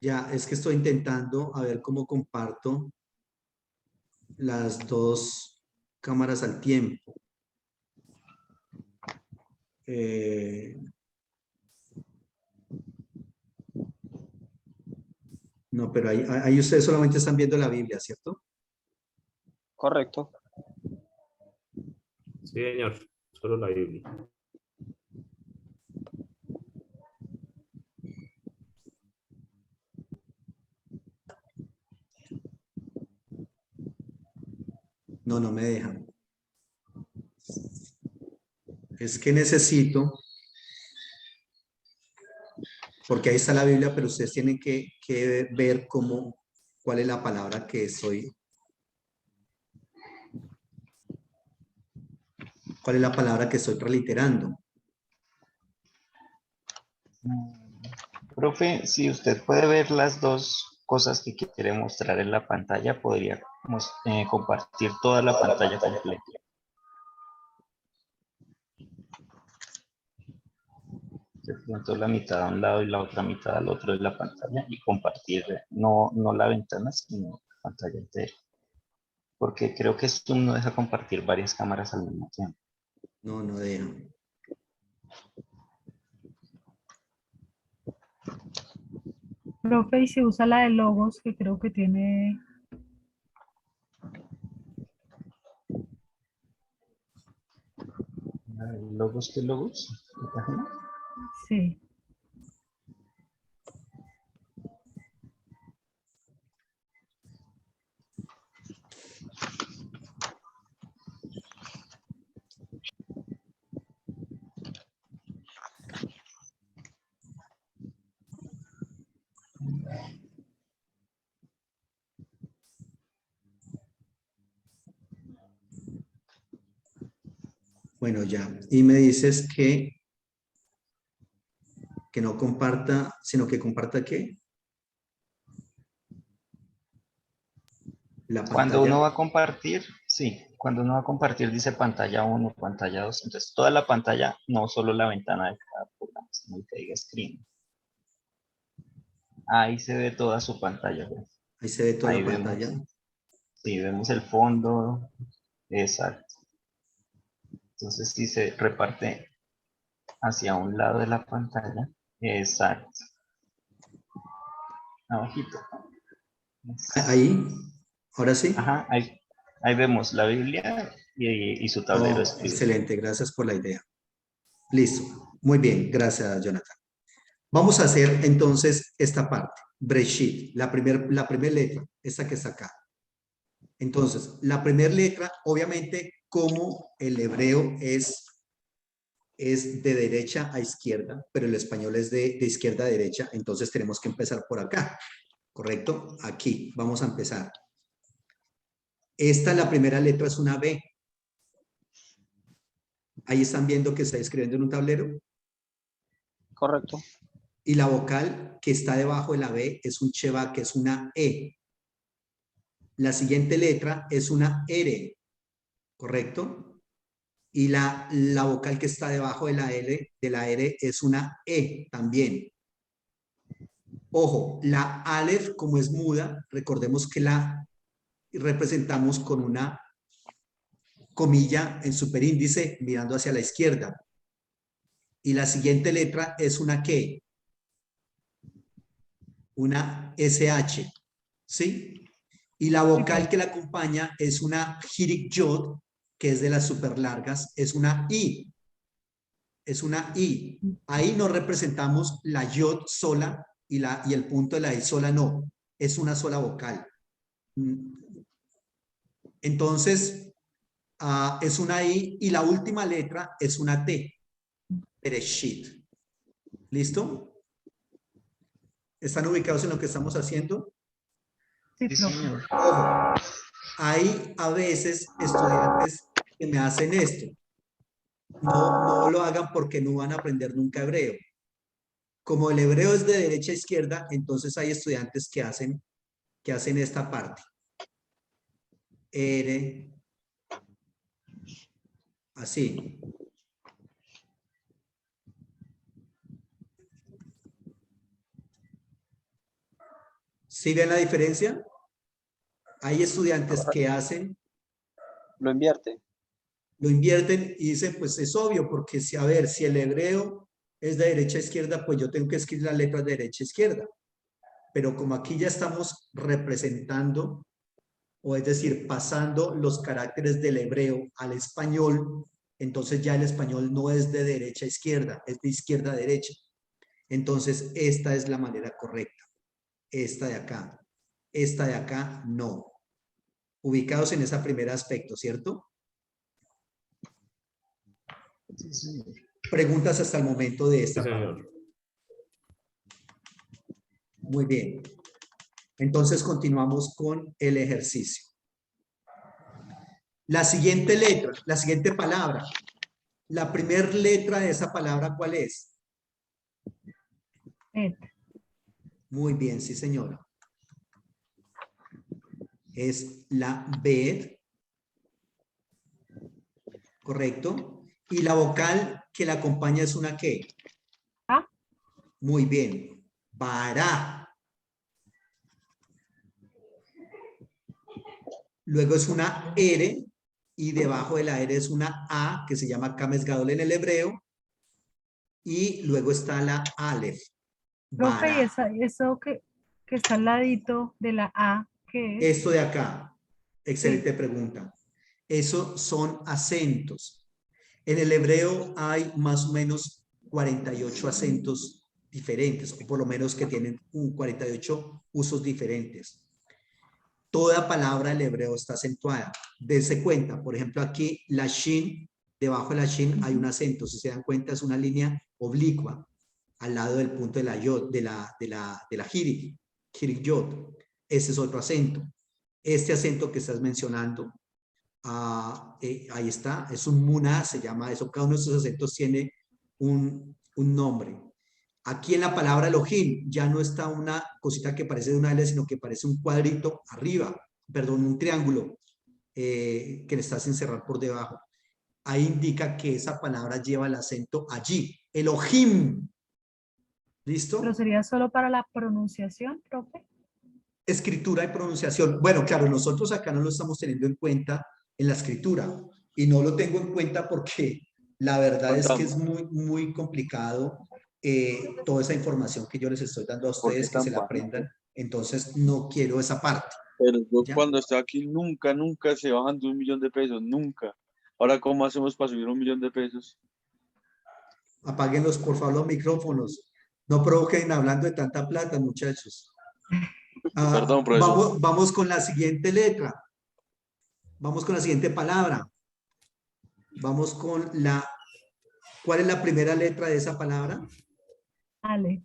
Ya, es que estoy intentando a ver cómo comparto las dos cámaras al tiempo. No, pero ahí ustedes solamente están viendo la Biblia, ¿cierto? Correcto. Sí, señor. Solo la Biblia. No, no me dejan. Es que necesito, porque ahí está la Biblia, pero ustedes tienen que ver cuál es la palabra que estoy. ¿Cuál es la palabra que estoy transliterando? Profe, si usted puede ver las dos cosas que quiere mostrar en la pantalla, podría compartir toda la pantalla completa. De pronto la mitad a un lado y la otra mitad al otro de la pantalla y compartir, no la ventana, sino la pantalla entera. Porque creo que Zoom no deja compartir varias cámaras al mismo tiempo. No, no deja. Profe, y se usa la de logos, que creo que tiene... ¿Logos qué logos? ¿Qué página? Sí. Bueno, ya. Y me dices que no comparta, sino que comparta ¿qué? La Cuando uno pantalla. va a compartir, sí, cuando uno va a compartir dice pantalla 1, pantalla 2, entonces toda la pantalla, no solo la ventana de cada programa, sino el que diga screen. Ahí se ve toda su pantalla. ¿Ves? Ahí se ve toda Ahí la pantalla. vemos, sí, vemos el fondo, exacto. Entonces si se reparte hacia un lado de la pantalla, exacto. Abajito. Ahí, ahora sí. Ajá, ahí vemos la Biblia y su tablero de Oh, escribir. excelente, gracias por la idea. Listo, muy bien, gracias Jonathan. Vamos a hacer entonces esta parte, Breshit, la primera letra, esta que está acá. Entonces, la primera letra, obviamente, como el hebreo es de derecha a izquierda, pero el español es de izquierda a derecha, entonces tenemos que empezar por acá, ¿correcto? Aquí, vamos a empezar. La primera letra es una B. Ahí están viendo que está escribiendo en un tablero. Correcto. Y la vocal que está debajo de la B es un cheva, que es una E. La siguiente letra es una R, ¿correcto? Y la vocal que está debajo de la R es una E también. Ojo, la Aleph, como es muda, recordemos que la representamos con una comilla en superíndice mirando hacia la izquierda. Y la siguiente letra es una ¿qué? Una SH, ¿sí? Y la vocal que la acompaña es una Hirik Yod, que es de las super largas, es una I. Es una I. Ahí no representamos la Yod sola y el punto de la I sola no. Es una sola vocal. Entonces, es una I y la última letra es una T. Bereshit. ¿Listo? ¿Están ubicados en lo que estamos haciendo? Sí, Sí, profe. señor. Ojo, hay a veces estudiantes que me hacen esto. No lo hagan porque no van a aprender nunca hebreo. Como el hebreo es de derecha a izquierda, entonces hay estudiantes que hacen esta parte. R, así. ¿Sí ven la diferencia? Hay estudiantes que hacen, Lo invierte. lo invierten y dicen, pues es obvio, porque si, a ver, si el hebreo es de derecha a izquierda, pues yo tengo que escribir las letras de derecha a izquierda. Pero como aquí ya estamos representando, o es decir, pasando los caracteres del hebreo al español, entonces ya el español no es de derecha a izquierda, es de izquierda a derecha. Entonces, esta es la manera correcta. Esta de acá, no. Ubicados en ese primer aspecto, ¿cierto? Sí, señor. Preguntas hasta el momento de Sí, esta parte. señor. Muy bien. Entonces continuamos con el ejercicio. La siguiente letra, la siguiente palabra. La primera letra de esa palabra, ¿cuál es? Et. Muy bien, sí, señora. Es la Bet. ¿Correcto? Y la vocal que la acompaña es una ¿qué? A. Muy bien. Bará. Luego es una R y debajo de la R es una A que se llama Kames Gadol en el hebreo. Y luego está la Aleph. Profe, y Bará. eso que está al ladito de la A, ¿qué es? Esto de acá. Excelente pregunta. Eso son acentos. En el hebreo hay más o menos 48 acentos diferentes, o por lo menos que tienen 48 usos diferentes. Toda palabra del hebreo está acentuada. Dense cuenta, por ejemplo, aquí la shin, debajo de la shin hay un acento. Si se dan cuenta, es una línea oblicua al lado del punto de la yod, de la hirik yod. Ese es otro acento. Este acento que estás mencionando, ahí está, es un muná, se llama eso. Cada uno de esos acentos tiene un nombre. Aquí en la palabra Elohim ya no está una cosita que parece de una L, sino que parece un cuadrito arriba, perdón, un triángulo que le estás encerrar por debajo. Ahí indica que esa palabra lleva el acento allí. Elohim. ¿Listo? ¿Pero sería solo para la pronunciación, profe? Escritura y pronunciación. Bueno, claro, nosotros acá no lo estamos teniendo en cuenta en la escritura y no lo tengo en cuenta porque la verdad es que es muy complicado toda esa información que yo les estoy dando a ustedes, que se la aprendan. Entonces no quiero esa parte. Pero yo ¿Ya? cuando estoy aquí nunca se bajan de 1 millón de pesos, nunca. Ahora, ¿cómo hacemos para subir 1 millón de pesos? Apáguenlos, por favor, los micrófonos. No provoquen hablando de tanta plata, muchachos. Perdón, profesor. Vamos con la siguiente letra. Vamos con la siguiente palabra. Vamos con la... ¿Cuál es la primera letra de esa palabra? Ale.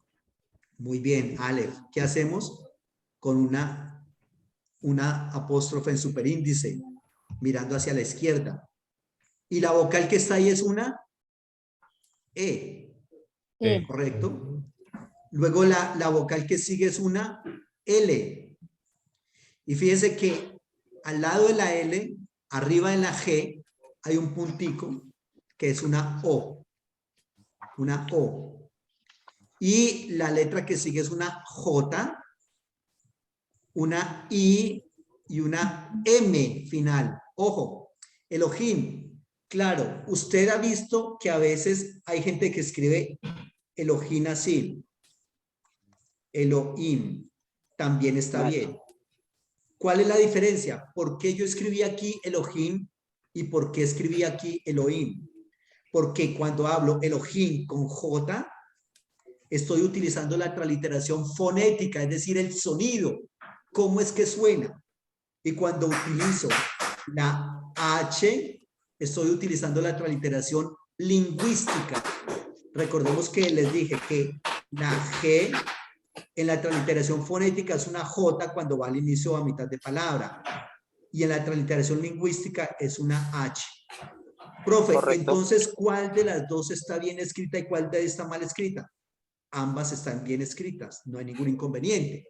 Muy bien, Aleph. ¿Qué hacemos? Con una apóstrofe en superíndice, mirando hacia la izquierda. Y la vocal que está ahí es una E. ¿Correcto? Luego la vocal que sigue es una L. Y fíjense que al lado de la L, arriba de la G, hay un puntico que es una O. Una O. Y la letra que sigue es una J, una I y una M final. Ojo, Elohim. Claro, usted ha visto que a veces hay gente que escribe Elohim así. Elohim. También está bien. ¿Cuál es la diferencia? ¿Por qué yo escribí aquí Elohim y por qué escribí aquí Elohim? Porque cuando hablo Elohim con J, estoy utilizando la transliteración fonética, es decir, el sonido. ¿Cómo es que suena? Y cuando utilizo la H, estoy utilizando la transliteración lingüística. Recordemos que les dije que la G en la transliteración fonética es una J cuando va al inicio o a mitad de palabra. Y en la transliteración lingüística es una H. Profe, Correcto. entonces, ¿cuál de las dos está bien escrita y cuál de está mal escrita? Ambas están bien escritas, no hay ningún inconveniente.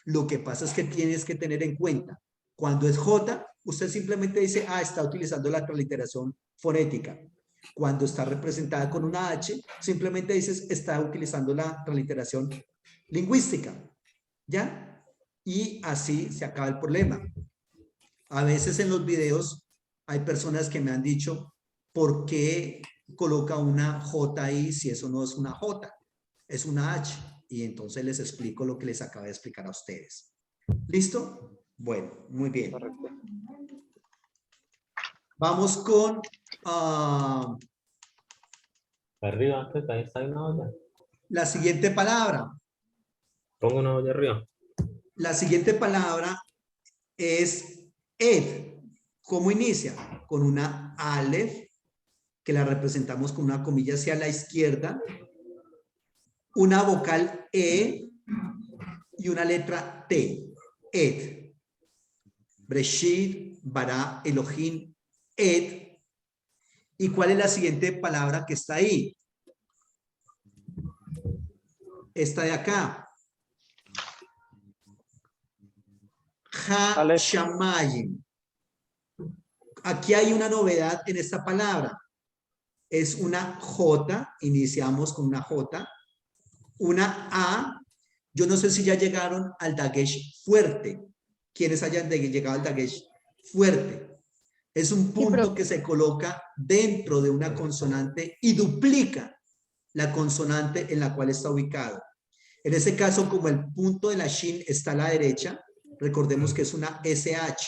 Lo que pasa es que tienes que tener en cuenta, cuando es J, usted simplemente dice, está utilizando la transliteración fonética. Cuando está representada con una H, simplemente dices, está utilizando la transliteración lingüística. ¿Ya? Y así se acaba el problema. A veces en los videos hay personas que me han dicho, ¿por qué coloca una J ahí si eso no es una J? Es una H. Y entonces les explico lo que les acabo de explicar a ustedes. ¿Listo? Bueno, muy bien. Correcto. Vamos con... Arriba, antes, ahí está una olla. la siguiente palabra. Pongo una olla arriba. La siguiente palabra es ed. ¿Cómo inicia? Con una alef, que la representamos con una comilla hacia la izquierda, una vocal E y una letra T. Ed. Breshit, Bara, Elohim, Ed. ¿Y cuál es la siguiente palabra que está ahí? Esta de acá. Ha-shamayim. Aquí hay una novedad en esta palabra. Es una J, iniciamos con una J, una A. Yo no sé si ya llegaron al dagesh fuerte. Quienes hayan llegado al dagesh fuerte. Es un punto que se coloca dentro de una consonante y duplica la consonante en la cual está ubicado. En este caso, como el punto de la shin está a la derecha, recordemos que es una SH.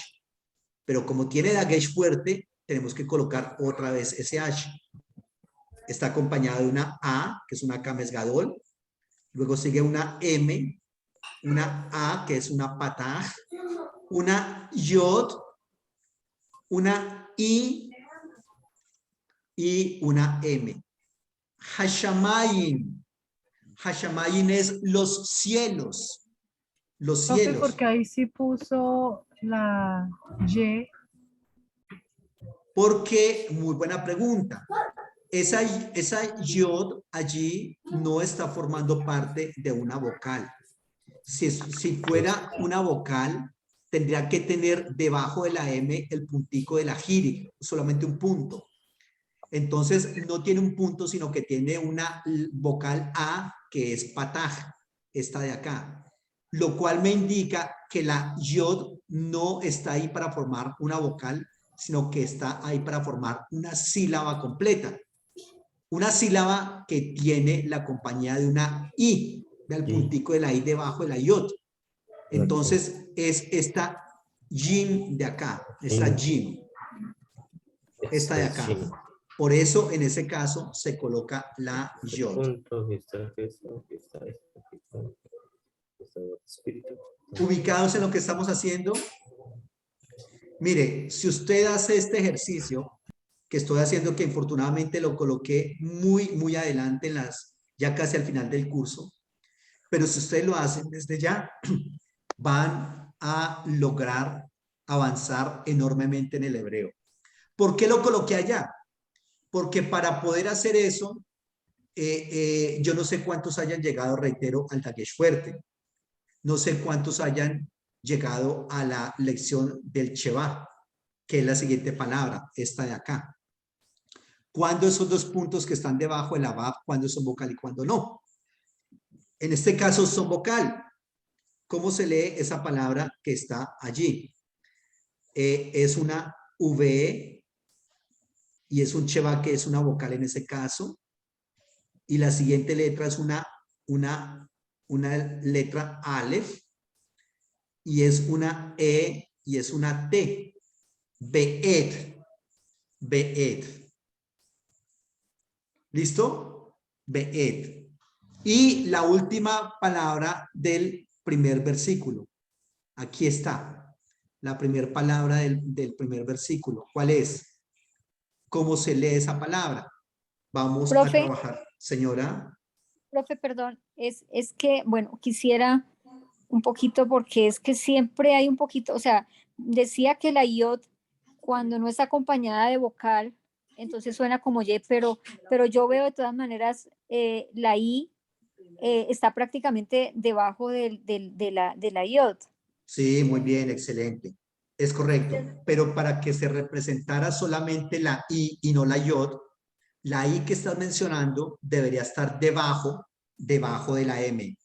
Pero como tiene dagesh fuerte, tenemos que colocar otra vez SH. Está acompañado de una A, que es una Kames Gadol. Luego sigue una M, una A, que es una Patah, una Yod, una I y una M. Hashamayim. Hashamayim es los cielos. Los Profe, cielos. porque ahí sí puso la Y. Porque, muy buena pregunta. Esa yod allí no está formando parte de una vocal. Si fuera una vocal, tendría que tener debajo de la M el puntico de la giri, solamente un punto. Entonces, no tiene un punto, sino que tiene una vocal A, que es pataj, esta de acá. Lo cual me indica que la yod no está ahí para formar una vocal, sino que está ahí para formar una sílaba completa. Una sílaba que tiene la compañía de una I, del puntico de la I debajo de la yod. Entonces, es esta jim de acá, esta jim. Esta de acá. Por eso, en ese caso, se coloca la yod. Ubicados en lo que estamos haciendo. Mire, si usted hace este ejercicio que estoy haciendo, que infortunadamente lo coloqué muy adelante ya casi al final del curso, pero si ustedes lo hacen desde ya, van a lograr avanzar enormemente en el hebreo. ¿Por qué lo coloqué allá? Porque para poder hacer eso, yo no sé cuántos hayan llegado, reitero, al dagesh fuerte. No sé cuántos hayan llegado a la lección del Sheva, que es la siguiente palabra, esta de acá. ¿Cuándo esos dos puntos que están debajo de la Vav, cuándo son vocal y cuándo no? En este caso son vocal. ¿Cómo se lee esa palabra que está allí? Es una VE y es un Sheva, que es una vocal en ese caso. Y la siguiente letra es una letra Aleph y es una E y es una T. Be'ed. Be'ed. ¿Listo? Be'ed. Y la última palabra del primer versículo. Aquí está. La primera palabra del primer versículo. ¿Cuál es? ¿Cómo se lee esa palabra? Vamos a trabajar. Señora. Profe, perdón. Es que, bueno, quisiera un poquito, porque es que siempre hay un poquito, o sea, decía que la iod, cuando no está acompañada de vocal, entonces suena como Y, pero yo veo de todas maneras la I está prácticamente debajo de la iod. Sí, muy bien, excelente. Es correcto, pero para que se representara solamente la I y no la Yod, la I que estás mencionando debería estar debajo de la M.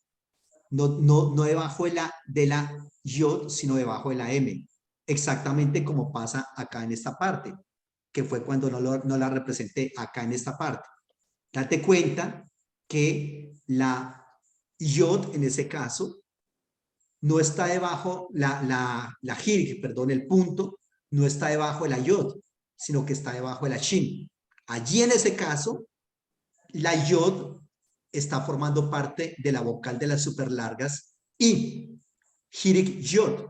No debajo de la Yod, sino debajo de la M. Exactamente como pasa acá en esta parte, que fue cuando no la representé acá en esta parte. Date cuenta que la Yod en ese caso no está debajo, la Hirig, perdón, el punto, no está debajo de la Yod, sino que está debajo de la Shin. Allí en ese caso, la Yod está formando parte de la vocal de las superlargas I, Hirig Yod.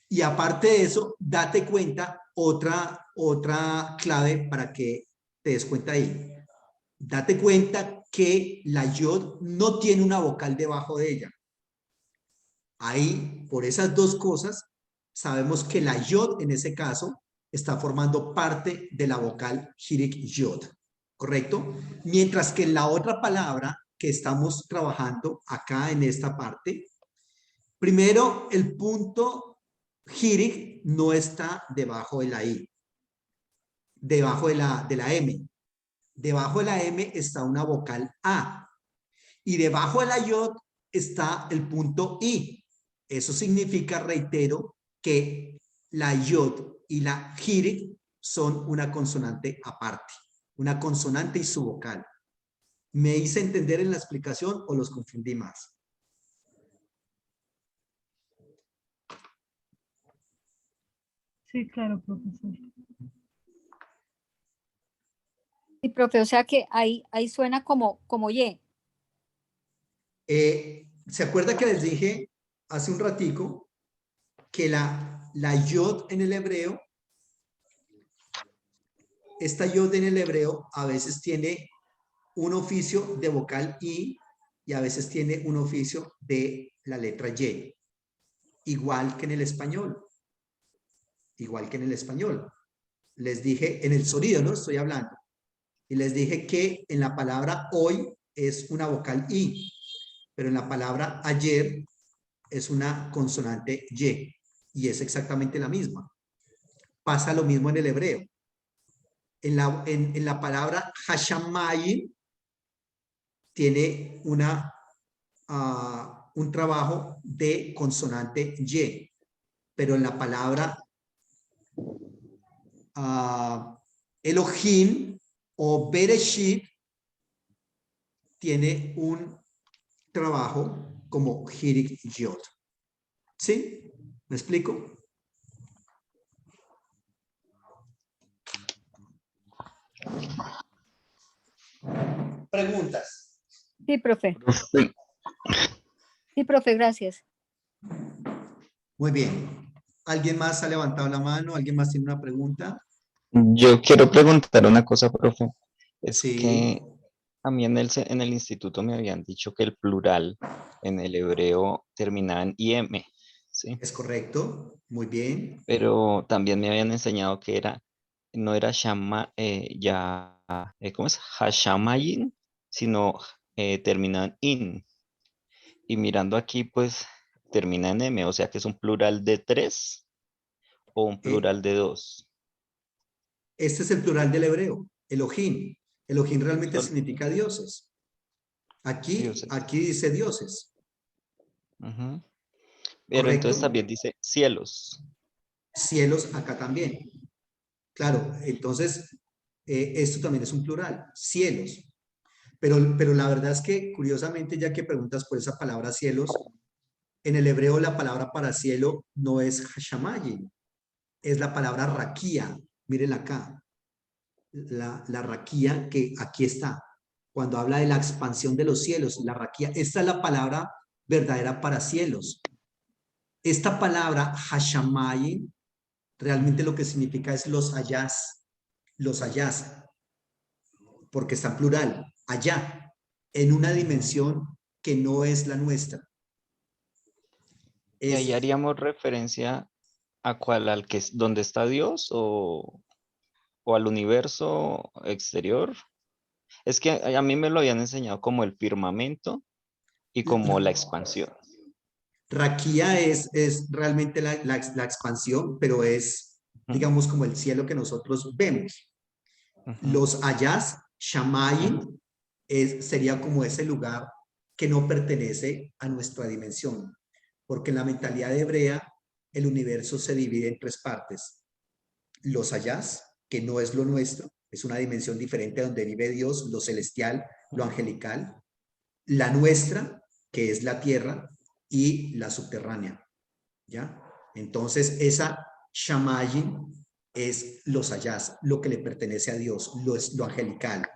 Y aparte de eso, date cuenta, otra clave para que te des cuenta ahí. Date cuenta que la Yod no tiene una vocal debajo de ella. Ahí, por esas dos cosas, sabemos que la Yod en ese caso está formando parte de la vocal Hirig Yod, ¿correcto? Mientras que en la otra palabra que estamos trabajando acá en esta parte, primero el punto Hirig no está debajo de la I, debajo de la M. Debajo de la M está una vocal A y debajo de la Yod está el punto I. Eso significa, reitero, que la Yod y la Hirig son una consonante aparte, una consonante y su vocal. ¿Me hice entender en la explicación o los confundí más? Sí, claro, profesor. Sí, profe, o sea que ahí suena como Y. ¿Se acuerda que les dije hace un ratico que la Yod en el hebreo, esta Yod en el hebreo a veces tiene un oficio de vocal I y a veces tiene un oficio de la letra Y, igual que en el español. Igual que en el español. Les dije, en el sonido, ¿no? Estoy hablando. Y les dije que en la palabra hoy es una vocal I, pero en la palabra ayer es una consonante Y, y es exactamente la misma. Pasa lo mismo en el hebreo. En la palabra hashamayim tiene un trabajo de consonante Y, pero en la palabra Elohim o Bereshit tiene un trabajo como Hirig Yod. ¿Sí? ¿Me explico? ¿Preguntas? Sí, profe. Profe, Sí, profe, gracias. Muy bien. ¿Alguien más ha levantado la mano? ¿Alguien más tiene una pregunta? yo quiero preguntar una cosa, profe. Es Sí. que a mí en el instituto me habían dicho que el plural en el hebreo terminaba en IM, ¿sí? Es correcto. Muy bien. Pero también me habían enseñado que no era ¿cómo es? Hashamayin, sino termina en in. Y mirando aquí, pues termina en M, o sea que es un plural de 3 o un plural de 2. Este es el plural del hebreo. Elohim. Elohim realmente Sol- significa dioses. Dioses. Aquí dice dioses. Ujú. Pero entonces ¿Correcto? también dice cielos. Cielos acá también. Claro, entonces esto también es un plural, cielos. Pero la verdad es que, curiosamente, ya que preguntas por esa palabra cielos, en el hebreo la palabra para cielo no es hashamayim, es la palabra raquía. Miren acá, la raquía que aquí está. Cuando habla de la expansión de los cielos, la raquía, esta es la palabra verdadera para cielos. Esta palabra hashamayim realmente lo que significa es los allás, porque está en plural, allá, en una dimensión que no es la nuestra. Y ahí Es, haríamos referencia a cuál, al que es, donde está Dios o al universo exterior. Es que a mí me lo habían enseñado como el firmamento y como la expansión. Raquía es realmente la expansión, pero es, digamos, como el cielo que nosotros vemos. Los ayás, Shamayim, sería como ese lugar que no pertenece a nuestra dimensión, porque en la mentalidad hebrea el universo se divide en tres partes. Los ayás, que no es lo nuestro, es una dimensión diferente donde vive Dios, lo celestial, lo angelical. La nuestra, que es la tierra, y la subterránea, ¿ya? Entonces, esa Shamayim es los ayás, lo que le pertenece a Dios, lo angelical,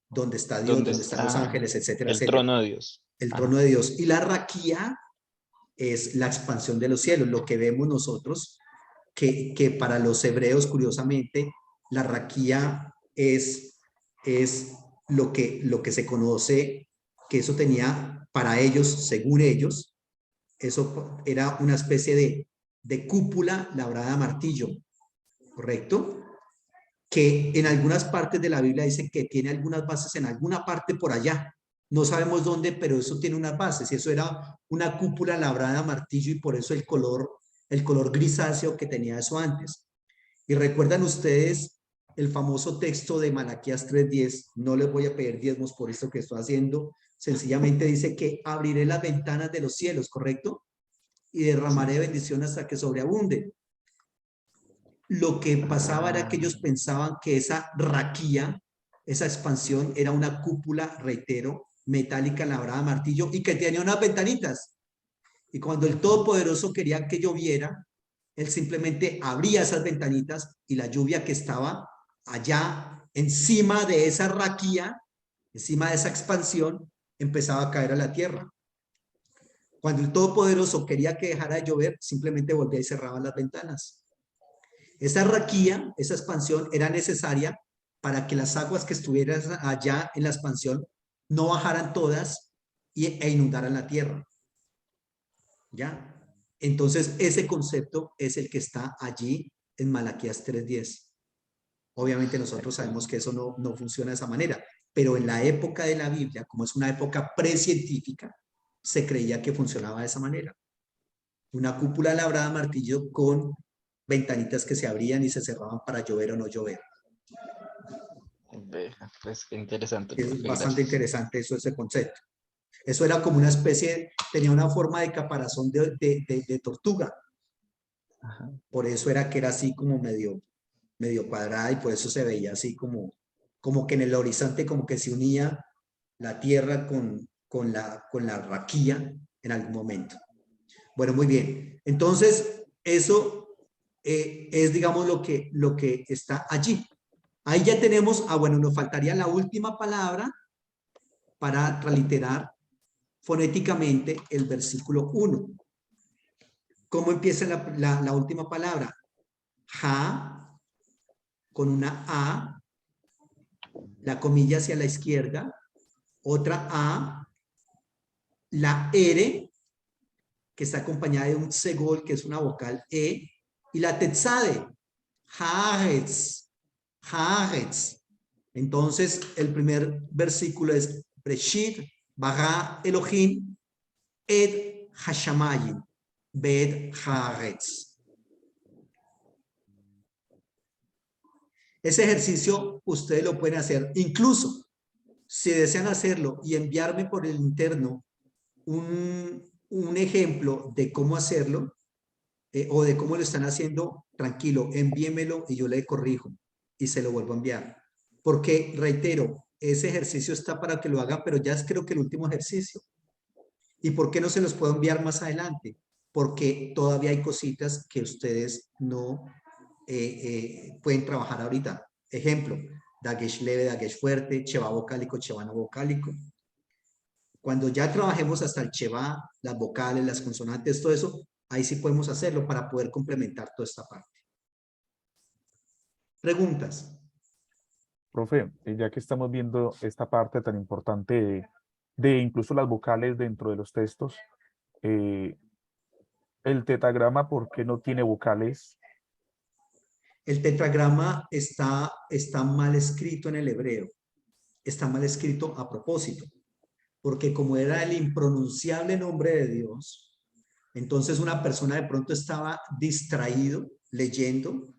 donde está Dios, donde están los ángeles, etcétera, el etcétera. trono de Dios. El trono de Dios. Y la raquía es la expansión de los cielos, lo que vemos nosotros, que para los hebreos, curiosamente, la raquía es lo que se conoce, que eso tenía para ellos, según ellos, eso era una especie de cúpula labrada a martillo, ¿correcto? Que en algunas partes de la Biblia dicen que tiene algunas bases en alguna parte por allá. No sabemos dónde, pero eso tiene unas bases. Y eso era una cúpula labrada a martillo y por eso el color grisáceo que tenía eso antes. Y recuerdan ustedes el famoso texto de Malaquías 3:10. No les voy a pedir diezmos por esto que estoy haciendo. Sencillamente dice que abriré las ventanas de los cielos, ¿correcto? Y derramaré bendición hasta que sobreabunde. Lo que pasaba era que ellos pensaban que esa raquía, esa expansión, era una cúpula, reitero, metálica labrada a martillo y que tenía unas ventanitas. Y cuando el Todopoderoso quería que lloviera, él simplemente abría esas ventanitas y la lluvia que estaba allá encima de esa raquía, encima de esa expansión, empezaba a caer a la tierra. Cuando el Todopoderoso quería que dejara de llover, simplemente volvía y cerraba las ventanas. Esa raquía, esa expansión, era necesaria para que las aguas que estuvieran allá en la expansión no bajaran todas e inundaran la tierra. ¿Ya? Entonces, ese concepto es el que está allí en Malaquías 3:10. Obviamente nosotros sabemos que eso no funciona de esa manera, pero en la época de la Biblia, como es una época precientífica, se creía que funcionaba de esa manera. Una cúpula labrada a martillo con ventanitas que se abrían y se cerraban para llover o no llover. Pues qué interesante. Es bastante interesante eso, ese concepto. Eso era como una especie, tenía una forma de caparazón de tortuga. Ajá. Por eso era que era así como medio cuadrada y por eso se veía así como que en el horizonte como que se unía la tierra con la raquía en algún momento. Bueno, muy bien. Entonces, eso es, digamos, lo que está allí. Ahí ya tenemos, bueno, nos faltaría la última palabra para transliterar fonéticamente el versículo 1. ¿Cómo empieza la última palabra? Ja, con una A, la comilla hacia la izquierda, otra A, la R, que está acompañada de un segol, que es una vocal E, y la tetzade, haaretz, haaretz. Entonces, el primer versículo es Breshit, bara Elohim, et hashamayim, bet haaretz. Ese ejercicio ustedes lo pueden hacer, incluso si desean hacerlo y enviarme por el interno un ejemplo de cómo hacerlo o de cómo lo están haciendo, tranquilo, envíemelo y yo le corrijo y se lo vuelvo a enviar. Porque, reitero, ese ejercicio está para que lo hagan, pero ya es creo que el último ejercicio. ¿Y por qué no se los puedo enviar más adelante? Porque todavía hay cositas que ustedes no pueden trabajar ahorita. Ejemplo, dagesh leve, dagesh fuerte, cheva vocálico, cheva no vocálico. Cuando ya trabajemos hasta el cheva, las vocales, las consonantes, todo eso, ahí sí podemos hacerlo para poder complementar toda esta parte. ¿Preguntas? Profe, ya que estamos viendo esta parte tan importante de incluso las vocales dentro de los textos, el tetragrama, ¿por qué no tiene vocales? El tetragrama está mal escrito en el hebreo. Está mal escrito a propósito. Porque como era el impronunciable nombre de Dios, Entonces una persona de pronto estaba distraído leyendo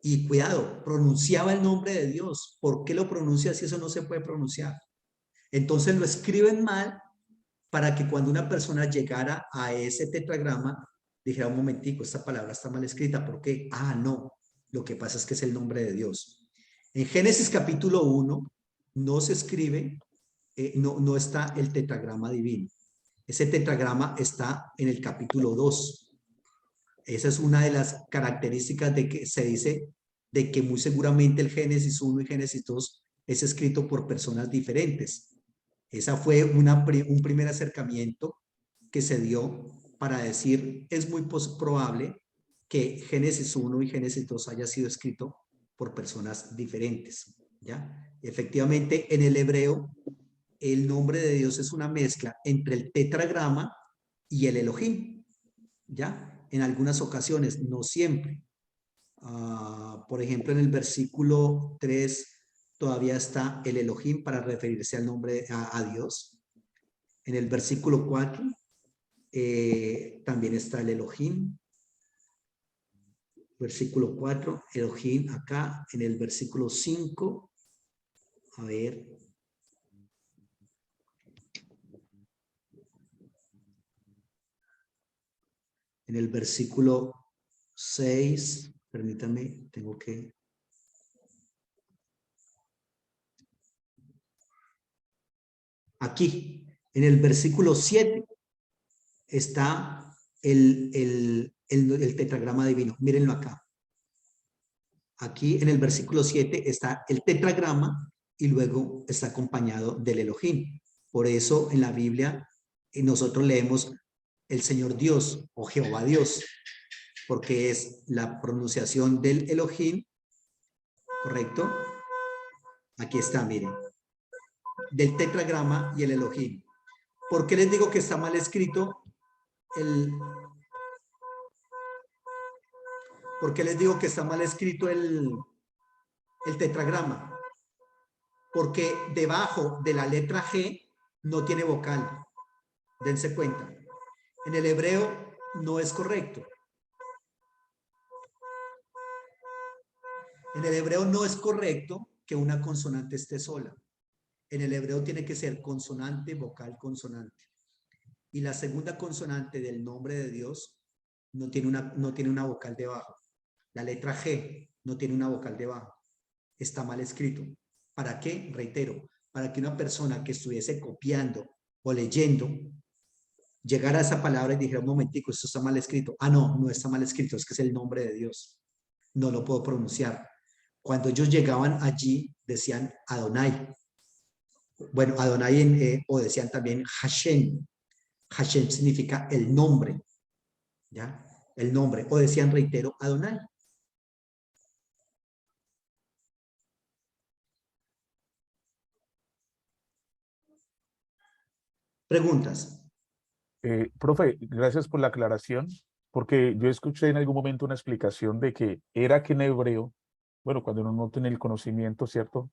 y cuidado, pronunciaba el nombre de Dios. ¿Por qué lo pronuncia si eso no se puede pronunciar? Entonces lo escriben mal para que cuando una persona llegara a ese tetragrama dijera, un momentico, esta palabra está mal escrita. ¿Por qué? Ah, no, lo que pasa es que es el nombre de Dios. En Génesis capítulo 1 no se escribe, no está el tetragrama divino. Ese tetragrama está en el capítulo 2. Esa es una de las características de que se dice de que muy seguramente el Génesis 1 y Génesis 2 es escrito por personas diferentes. Esa fue un primer acercamiento que se dio para decir, es muy probable que Génesis 1 y Génesis 2 haya sido escrito por personas diferentes, ¿ya? Efectivamente, en el hebreo, el nombre de Dios es una mezcla entre el tetragrama y el Elohim, ¿ya? En algunas ocasiones, no siempre. Por ejemplo, en el versículo 3 todavía está el Elohim para referirse al nombre a Dios. En el versículo 4 también está el Elohim. Versículo 4, Elohim acá. En el versículo 5, a ver. En el versículo 6, permítame, tengo que... Aquí, en el versículo 7, está el tetragrama divino. Mírenlo acá. Aquí en el versículo 7 está el tetragrama y luego está acompañado del Elohim. Por eso en la Biblia nosotros leemos el Señor Dios o Jehová Dios, porque es la pronunciación del Elohim, ¿correcto? Aquí está, miren, del tetragrama y el Elohim. ¿Por qué les digo que está mal escrito ¿Por qué les digo que está mal escrito el tetragrama? Porque debajo de la letra G no tiene vocal. Dense cuenta. En el hebreo no es correcto. En el hebreo no es correcto que una consonante esté sola. En el hebreo tiene que ser consonante, vocal, consonante. Y la segunda consonante del nombre de Dios no tiene una vocal debajo. La letra G no tiene una vocal debajo. Está mal escrito. ¿Para qué? Reitero, para que una persona que estuviese copiando o leyendo llegara a esa palabra y dijera, un momentico, esto está mal escrito. Ah, no, no está mal escrito, es que es el nombre de Dios. No lo puedo pronunciar. Cuando ellos llegaban allí, decían Adonai. Bueno, Adonai o decían también Hashem. Hashem significa el nombre. ¿Ya? El nombre. O decían, reitero, Adonai. Preguntas. Profe, gracias por la aclaración, porque yo escuché en algún momento una explicación de que era que en hebreo, bueno, cuando uno no tiene el conocimiento, ¿cierto?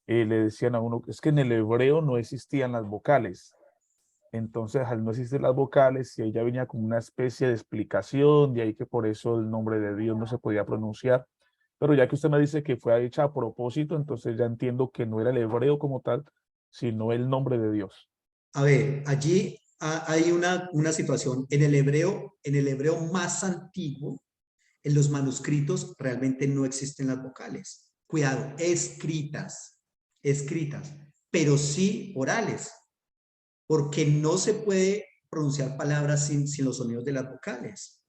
Le decían a uno, es que en el hebreo no existían las vocales. Entonces, al no existir las vocales, y ahí ya venía como una especie de explicación, de ahí que por eso el nombre de Dios no se podía pronunciar. Pero ya que usted me dice que fue hecha a propósito, entonces ya entiendo que no era el hebreo como tal, sino el nombre de Dios. A ver, allí hay una situación. En el hebreo más antiguo, en los manuscritos realmente no existen las vocales. Cuidado, escritas, pero sí orales, porque no se puede pronunciar palabras sin los sonidos de las vocales.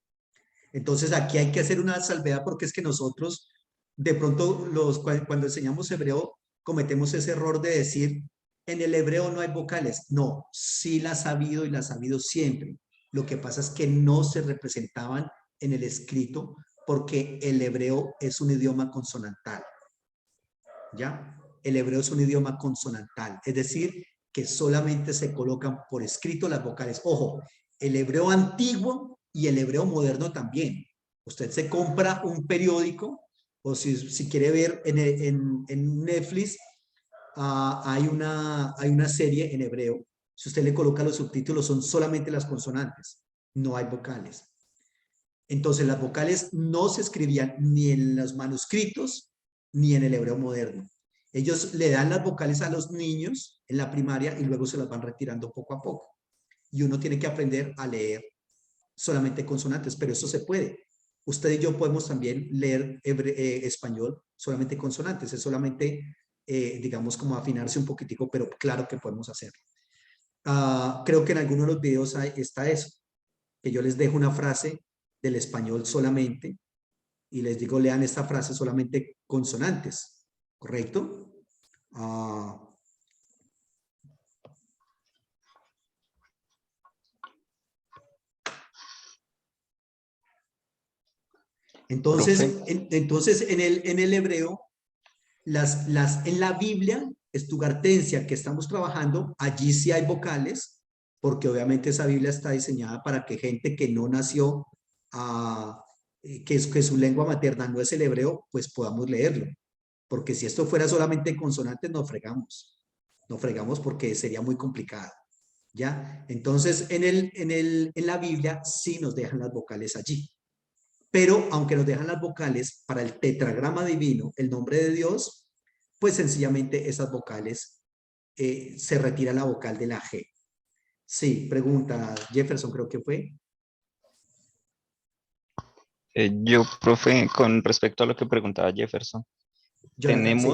Entonces aquí hay que hacer una salvedad porque es que nosotros de pronto cuando enseñamos hebreo cometemos ese error de decir en el hebreo no hay vocales. No, sí las ha habido y las ha habido siempre. Lo que pasa es que no se representaban en el escrito porque el hebreo es un idioma consonantal. ¿Ya? El hebreo es un idioma consonantal, es decir, que solamente se colocan por escrito las vocales. Ojo, el hebreo antiguo y el hebreo moderno también. Usted se compra un periódico o si quiere ver en Netflix, hay una serie en hebreo. Si usted le coloca los subtítulos, son solamente las consonantes. no hay vocales. Entonces las vocales no se escribían ni en los manuscritos ni en el hebreo moderno. Ellos le dan las vocales a los niños en la primaria y luego se las van retirando poco a poco. Y uno tiene que aprender a leer solamente consonantes, pero eso se puede. Usted y yo podemos también leer español solamente consonantes, es solamente, digamos, como afinarse un poquitico, pero claro que podemos hacerlo. Creo que en alguno de los videos está eso, que yo les dejo una frase del español solamente y les digo, lean esta frase solamente consonantes, ¿correcto? Entonces, en el hebreo, en la Biblia estugartensia que estamos trabajando, allí sí hay vocales, porque obviamente esa Biblia está diseñada para que gente que no nació, que su lengua materna no es el hebreo, pues podamos leerlo. Porque si esto fuera solamente en consonantes, nos fregamos. Nos fregamos porque sería muy complicado. ¿Ya? Entonces, en la Biblia sí nos dejan las vocales allí. Pero aunque nos dejan las vocales para el tetragrama divino, el nombre de Dios, pues sencillamente esas vocales se retira la vocal de la G. Sí, pregunta Jefferson, creo que fue. Yo, profe, con respecto a lo que preguntaba Jefferson, Jonathan,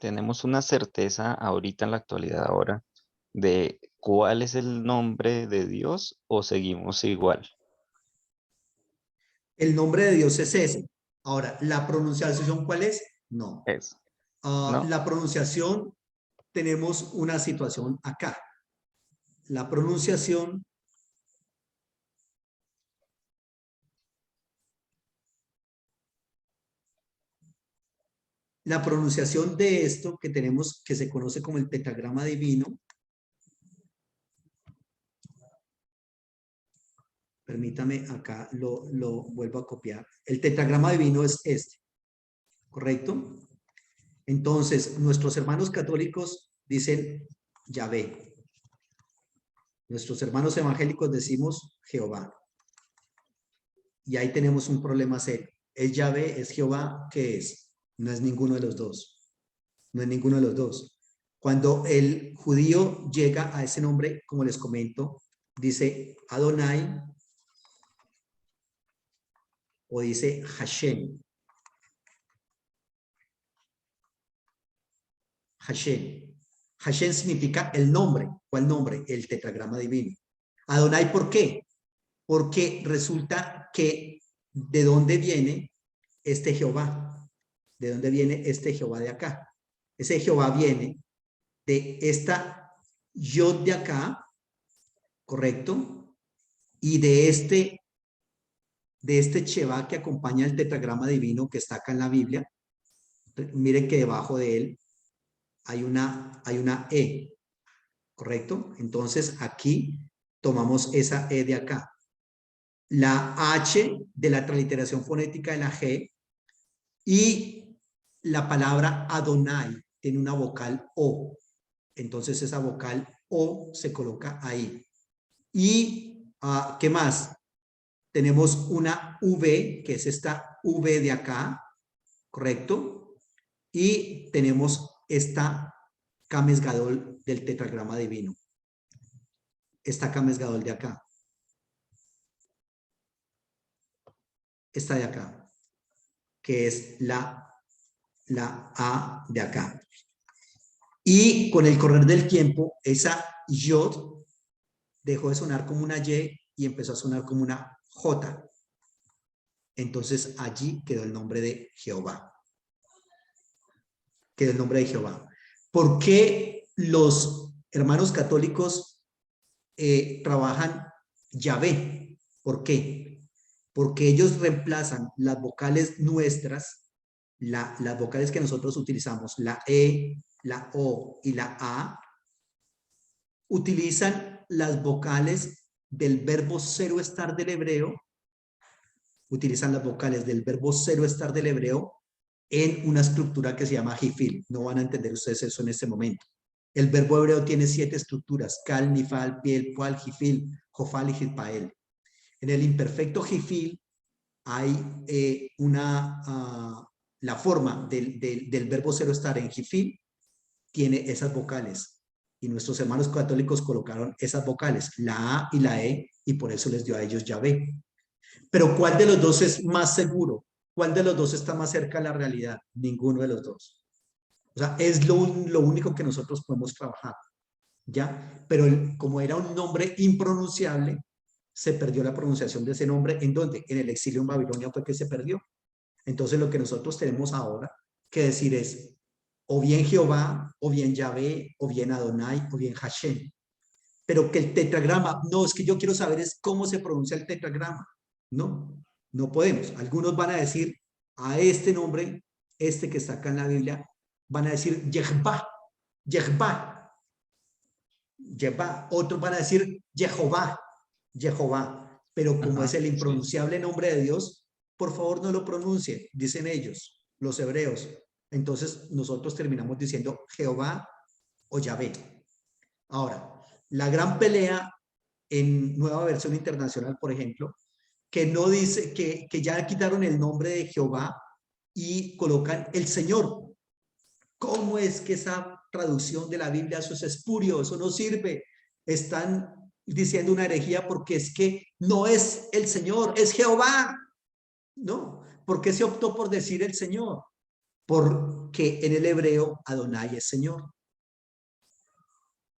tenemos una certeza ahorita en la actualidad ahora de cuál es el nombre de Dios o seguimos igual. El nombre de Dios es ese. Ahora, ¿la pronunciación cuál es? No. ¿No? La pronunciación, tenemos una situación acá. La pronunciación de esto que tenemos, que se conoce como el tetragrama divino, permítame, acá lo vuelvo a copiar. El tetragrama divino es este, ¿correcto? Entonces, nuestros hermanos católicos dicen Yahvé. Nuestros hermanos evangélicos decimos Jehová. Y ahí tenemos un problema serio. ¿Es Yahvé? ¿Es Jehová? ¿Qué es? No es ninguno de los dos. No es ninguno de los dos. Cuando el judío llega a ese nombre, como les comento, dice Adonai o dice Hashem. Hashem. Hashem significa el nombre. ¿Cuál nombre? El tetragrama divino. Adonai, ¿por qué? Porque resulta que ¿de dónde viene este Jehová? ¿De dónde viene este Jehová de acá? Ese Jehová viene de esta Yod de acá, ¿correcto? Y de este Sheva que acompaña el tetragrama divino que está acá en la Biblia. Miren que debajo de él hay una E, ¿correcto? Entonces aquí tomamos esa E de acá. La H de la transliteración fonética de la G y la palabra Adonai tiene una vocal O. Entonces esa vocal O se coloca ahí. Y, ¿qué más? Tenemos una V, que es esta V de acá, ¿correcto? Y tenemos esta Kames Gadol del tetragrama divino. Esta Kames Gadol de acá. Esta de acá, que es la A de acá. Y con el correr del tiempo, esa Yod dejó de sonar como una Y y empezó a sonar como una J. Entonces allí quedó el nombre de Jehová. Quedó el nombre de Jehová. ¿Por qué los hermanos católicos trabajan Yahvé? ¿Por qué? Porque ellos reemplazan las vocales nuestras, las vocales que nosotros utilizamos, la E, la O y la A, utilizan las vocales del verbo cero estar del hebreo, utilizan las vocales del verbo cero estar del hebreo en una estructura que se llama jifil. No van a entender ustedes eso en este momento. El verbo hebreo tiene 7 estructuras: kal, nifal, piel, pual, jifil, Jofal y Gilpael. En el imperfecto Gifil hay la forma del verbo cero estar en Gifil tiene esas vocales. Y nuestros hermanos católicos colocaron esas vocales, la A y la E, y por eso les dio a ellos Yahvé. Pero ¿cuál de los dos es más seguro? ¿Cuál de los dos está más cerca a la realidad? Ninguno de los dos. O sea, es lo único que nosotros podemos trabajar, ¿ya? Pero como era un nombre impronunciable, se perdió la pronunciación de ese nombre. ¿En dónde? En el exilio en Babilonia fue que se perdió. Entonces lo que nosotros tenemos ahora que decir es o bien Jehová, o bien Yahvé, o bien Adonai, o bien Hashem. Pero que el tetragrama, no, es que yo quiero saber es cómo se pronuncia el tetragrama. No, no podemos. Algunos van a decir a este nombre, este que está acá en la Biblia, van a decir Yehvá, Yehvá, Yehvá. Otros van a decir Jehová, Jehová. Pero como es el impronunciable nombre de Dios, por favor no lo pronuncien, dicen ellos, los hebreos. Entonces nosotros terminamos diciendo Jehová o Yahvé. Ahora, la gran pelea en Nueva Versión Internacional, por ejemplo, que no dice, que ya quitaron el nombre de Jehová y colocan el Señor. ¿Cómo es que esa traducción de la Biblia, eso es espurio, eso no sirve? Están diciendo una herejía porque es que no es el Señor, es Jehová. No, ¿por qué se optó por decir el Señor? Porque en el hebreo Adonai es Señor.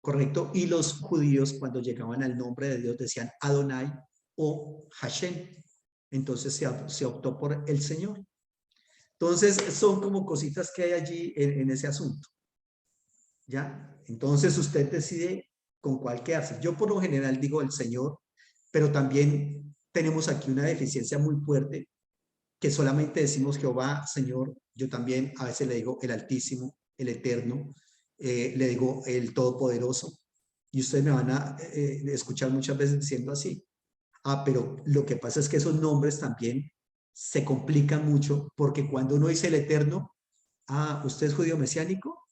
¿Correcto? Y los judíos cuando llegaban al nombre de Dios decían Adonai o Hashem. Entonces se optó por el Señor. Entonces son como cositas que hay allí en ese asunto. ¿Ya? Entonces usted decide con cuál quedarse. Yo por lo general digo el Señor, pero también tenemos aquí una deficiencia muy fuerte que solamente decimos Jehová, Señor. Yo también a veces le digo el Altísimo, el Eterno, le digo el Todopoderoso. Y ustedes me van a escuchar muchas veces diciendo así. Pero lo que pasa es que esos nombres también se complican mucho porque cuando uno dice el Eterno, ¿usted es judío mesiánico?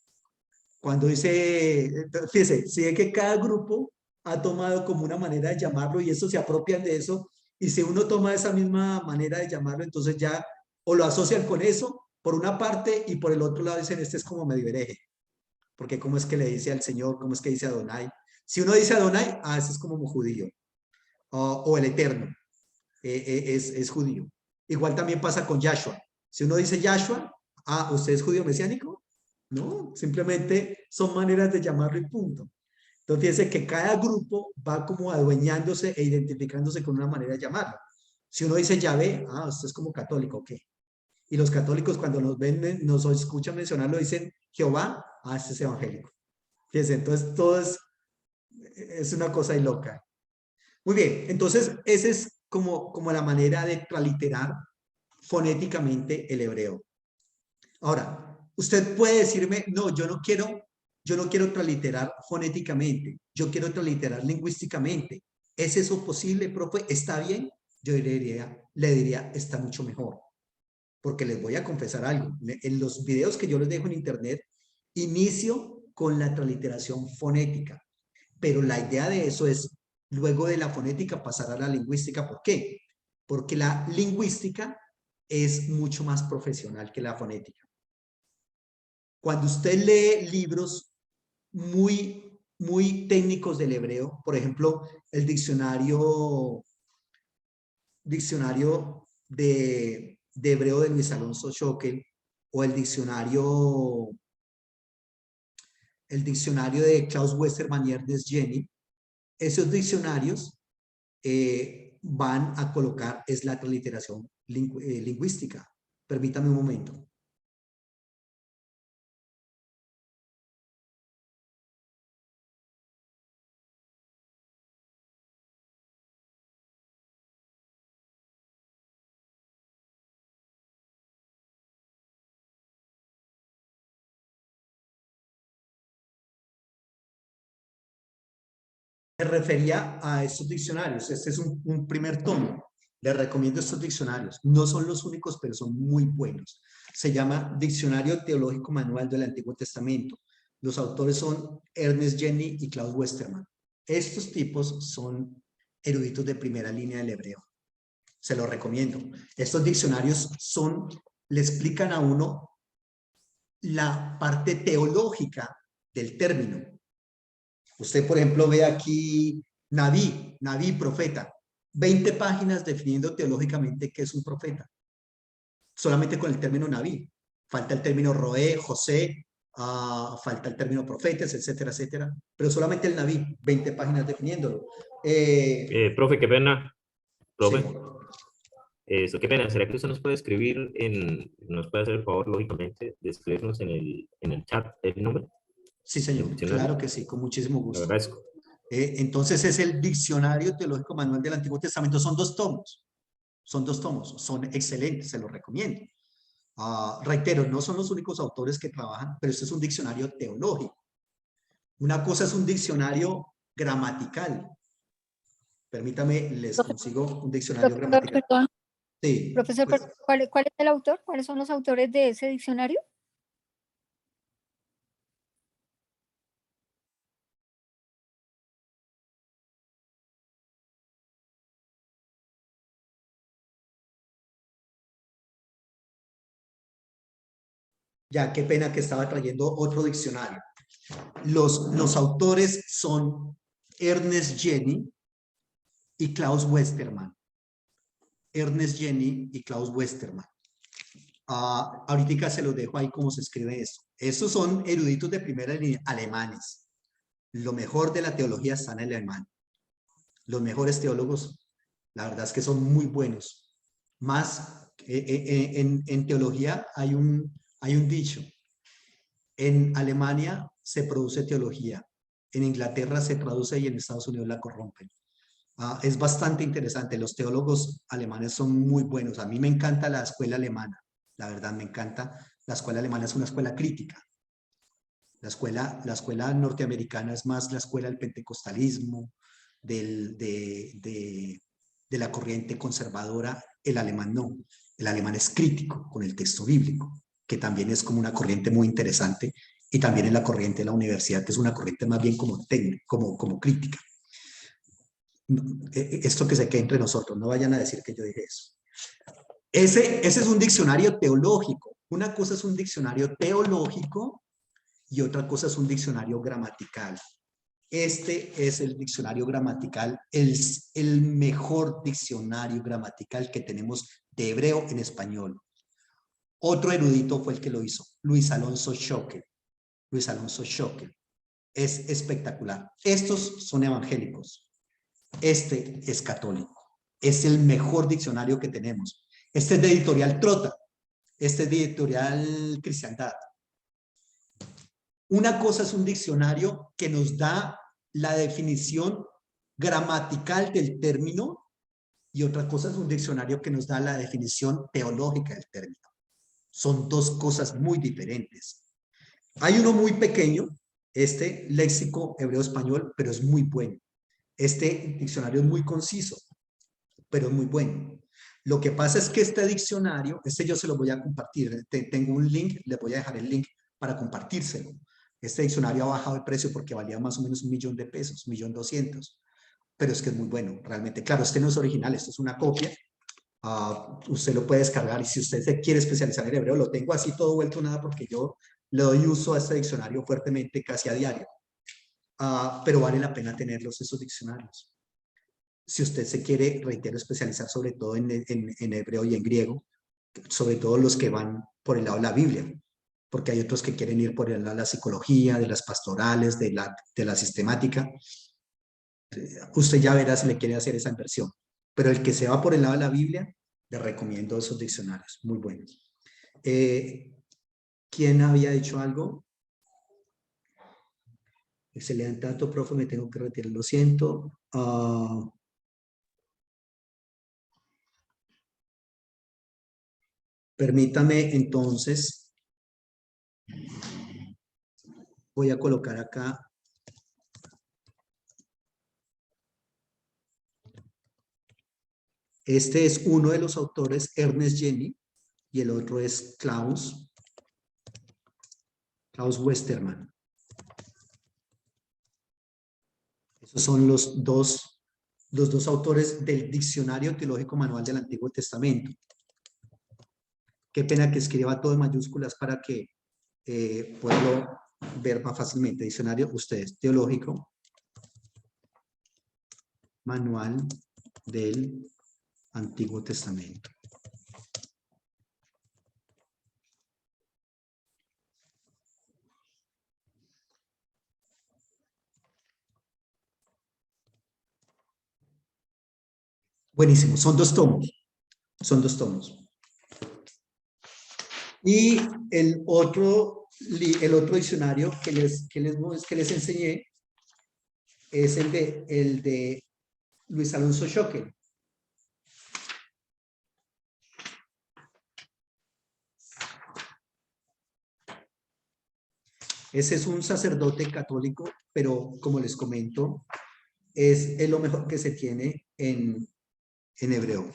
Cuando dice, fíjese, si es que cada grupo ha tomado como una manera de llamarlo y eso se apropian de eso, y si uno toma esa misma manera de llamarlo, entonces ya o lo asocian con eso por una parte y por el otro lado dicen, este es como medio hereje, porque cómo es que le dice al Señor, cómo es que dice Adonai. Si uno dice Adonai, ese es como judío, o el Eterno, es judío. Igual también pasa con Yahshua. Si uno dice Yahshua, ¿usted es judío mesiánico? No, simplemente son maneras de llamarlo y punto. Entonces fíjense que cada grupo va como adueñándose e identificándose con una manera de llamarlo. Si uno dice Yahvé, usted es como católico, ¿ok? Y los católicos cuando nos ven, nos escuchan mencionarlo, dicen Jehová, este es evangélico. Fíjense, entonces todo es una cosa ahí loca. Muy bien, entonces esa es como la manera de traliterar fonéticamente el hebreo. Ahora, usted puede decirme, no, yo no quiero traliterar fonéticamente, yo quiero traliterar lingüísticamente. ¿Es eso posible, profe? ¿Está bien? Yo le diría, está mucho mejor. Porque les voy a confesar algo. En los videos que yo les dejo en internet, inicio con la traliteración fonética. Pero la idea de eso es, luego de la fonética, pasar a la lingüística. ¿Por qué? Porque la lingüística es mucho más profesional que la fonética. Cuando usted lee libros muy, muy técnicos del hebreo, por ejemplo, el diccionario de hebreo de Luis Alonso Schockel, o el diccionario de Klaus Westermann y Ernest Jenny, esos diccionarios van a colocar, es la traliteración lingüística. Permítame un momento. Me refería a estos diccionarios. Este es un primer tomo. Les recomiendo estos diccionarios. No son los únicos, pero son muy buenos. Se llama Diccionario Teológico Manual del Antiguo Testamento. Los autores son Ernest Jenny y Klaus Westermann. Estos tipos son eruditos de primera línea del hebreo. Se los recomiendo. Estos diccionarios le explican a uno la parte teológica del término. Usted, por ejemplo, ve aquí Naví, profeta. 20 páginas definiendo teológicamente qué es un profeta. Solamente con el término Naví. Falta el término Roé, José, falta el término profetas, etcétera, etcétera. Pero solamente el Naví, 20 páginas definiéndolo. Profe, qué pena. Profe, Sí. eso, qué pena. ¿Será que usted nos puede escribir nos puede hacer el favor, lógicamente, de escribirnos en el chat el nombre? Sí, señor. Claro que sí, con muchísimo Le gusto. agradezco. Entonces es el Diccionario Teológico Manual del Antiguo Testamento. Son 2 tomos. Son excelentes, se los recomiendo. Reitero, no son los únicos autores que trabajan, pero este es un diccionario teológico. Una cosa es un diccionario gramatical. Permítame, les consigo un diccionario gramatical. Perdón, Sí, profesor, pues, ¿cuál es el autor? ¿Cuáles son los autores de ese diccionario? ya, qué pena que estaba trayendo otro diccionario. Los autores son Ernest Jenny y Klaus Westermann. Ernest Jenny y Klaus Westermann. Ahorita se los dejo ahí cómo se escribe esto. Estos son eruditos de primera línea alemanes. Lo mejor de la teología está en el alemán. Los mejores teólogos, la verdad es que son muy buenos. Más, en teología hay un dicho. En Alemania se produce teología. En Inglaterra se traduce y en Estados Unidos la corrompen. Es bastante interesante. Los teólogos alemanes son muy buenos. A mí me encanta la escuela alemana. La verdad me encanta. La escuela alemana es una escuela crítica. La escuela norteamericana es más la escuela del pentecostalismo, de la corriente conservadora. El alemán no. El alemán es crítico con el texto bíblico, que también es como una corriente muy interesante, y también en la corriente de la universidad, que es una corriente más bien como técnica, como crítica. Esto que se quede entre nosotros, no vayan a decir que yo dije eso. Ese es un diccionario teológico. Una cosa es un diccionario teológico y otra cosa es un diccionario gramatical. Este es el diccionario gramatical, el mejor diccionario gramatical que tenemos de hebreo en español. Otro erudito fue el que lo hizo, Luis Alonso Schockel. Luis Alonso Schockel. Es espectacular. Estos son evangélicos. Este es católico. Es el mejor diccionario que tenemos. Este es de editorial Trota. Este es de editorial Cristiandad. Una cosa es un diccionario que nos da la definición gramatical del término y otra cosa es un diccionario que nos da la definición teológica del término. Son 2 cosas muy diferentes. Hay uno muy pequeño, este léxico hebreo-español, pero es muy bueno. Este diccionario es muy conciso, pero es muy bueno. Lo que pasa es que este diccionario, yo se lo voy a compartir. Tengo un link, le voy a dejar el link para compartírselo. Este diccionario ha bajado de precio porque valía más o menos $1.000.000, $1.200.000. Pero es que es muy bueno, realmente. Claro, este no es original, esto es una copia. Usted lo puede descargar y si usted se quiere especializar en hebreo, lo tengo así todo vuelto nada porque yo le doy uso a este diccionario fuertemente casi a diario. Pero vale la pena tenerlos esos diccionarios. Si usted se quiere, reitero, especializar sobre todo en hebreo y en griego, sobre todo los que van por el lado de la Biblia, porque hay otros que quieren ir por el lado de la psicología, de las pastorales, de la sistemática. Usted ya verá si le quiere hacer esa inversión. Pero el que se va por el lado de la Biblia, le recomiendo esos diccionarios, muy buenos. ¿Quién había dicho algo? Excelente dato, profe, me tengo que retirar, lo siento. Permítame entonces, voy a colocar acá. Este es uno de los autores, Ernest Jenny, y el otro es Klaus Westermann. Esos son los 2 los dos autores del Diccionario Teológico Manual del Antiguo Testamento. Qué pena que escriba todo en mayúsculas para que puedan ver más fácilmente. Diccionario, ustedes, Teológico Manual del Antiguo Testamento. Buenísimo, son 2 tomos. Son 2 tomos. Y el otro diccionario que les enseñé es el de Luis Alonso Schockel. Ese es un sacerdote católico, pero como les comento, es lo mejor que se tiene en hebreo.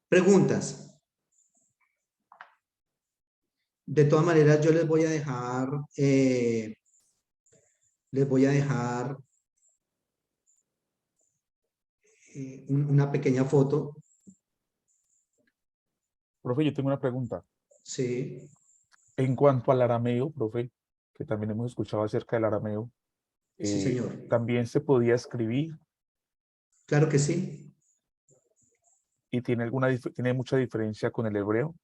Preguntas. De todas maneras, yo les voy a dejar, una pequeña foto. Profe, yo tengo una pregunta. Sí. En cuanto al arameo, profe, que también hemos escuchado acerca del arameo, Sí, señor. ¿también se podía escribir Claro que sí. y tiene mucha diferencia con el hebreo?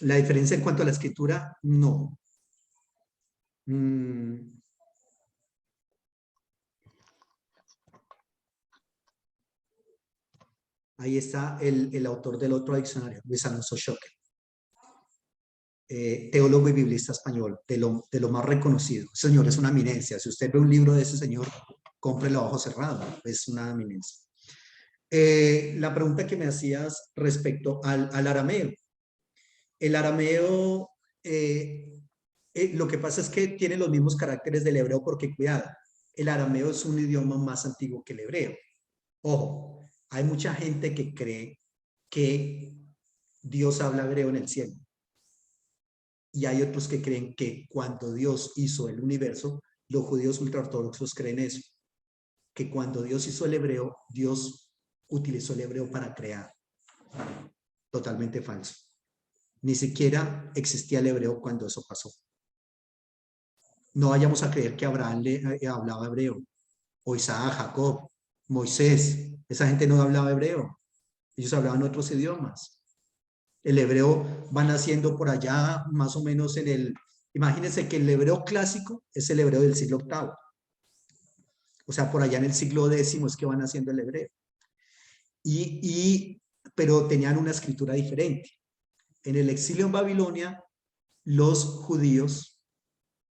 La diferencia en cuanto a la escritura, no. Ahí está el autor del otro diccionario, Luis Alonso Schockel. Teólogo y biblista español, de lo más reconocido. Ese señor es una eminencia. Si usted ve un libro de ese señor, cómprelo a ojo cerrado. Es una eminencia. La pregunta que me hacías respecto al arameo. El arameo, lo que pasa es que tiene los mismos caracteres del hebreo porque, cuidado, el arameo es un idioma más antiguo que el hebreo. Ojo, hay mucha gente que cree que Dios habla hebreo en el cielo. Y hay otros que creen que cuando Dios hizo el universo, los judíos ultraortodoxos creen eso, que cuando Dios hizo el hebreo, Dios utilizó el hebreo para crear. Totalmente falso. Ni siquiera existía el hebreo cuando eso pasó. No vayamos a creer que Abraham hablaba hebreo, o Isaac, Jacob, Moisés. Esa gente no hablaba hebreo. Ellos hablaban otros idiomas. El hebreo va naciendo por allá, más o menos en el... Imagínense que el hebreo clásico es el hebreo del siglo VIII. O sea, por allá en el siglo X es que va naciendo el hebreo. Pero tenían una escritura diferente. En el exilio en Babilonia, los judíos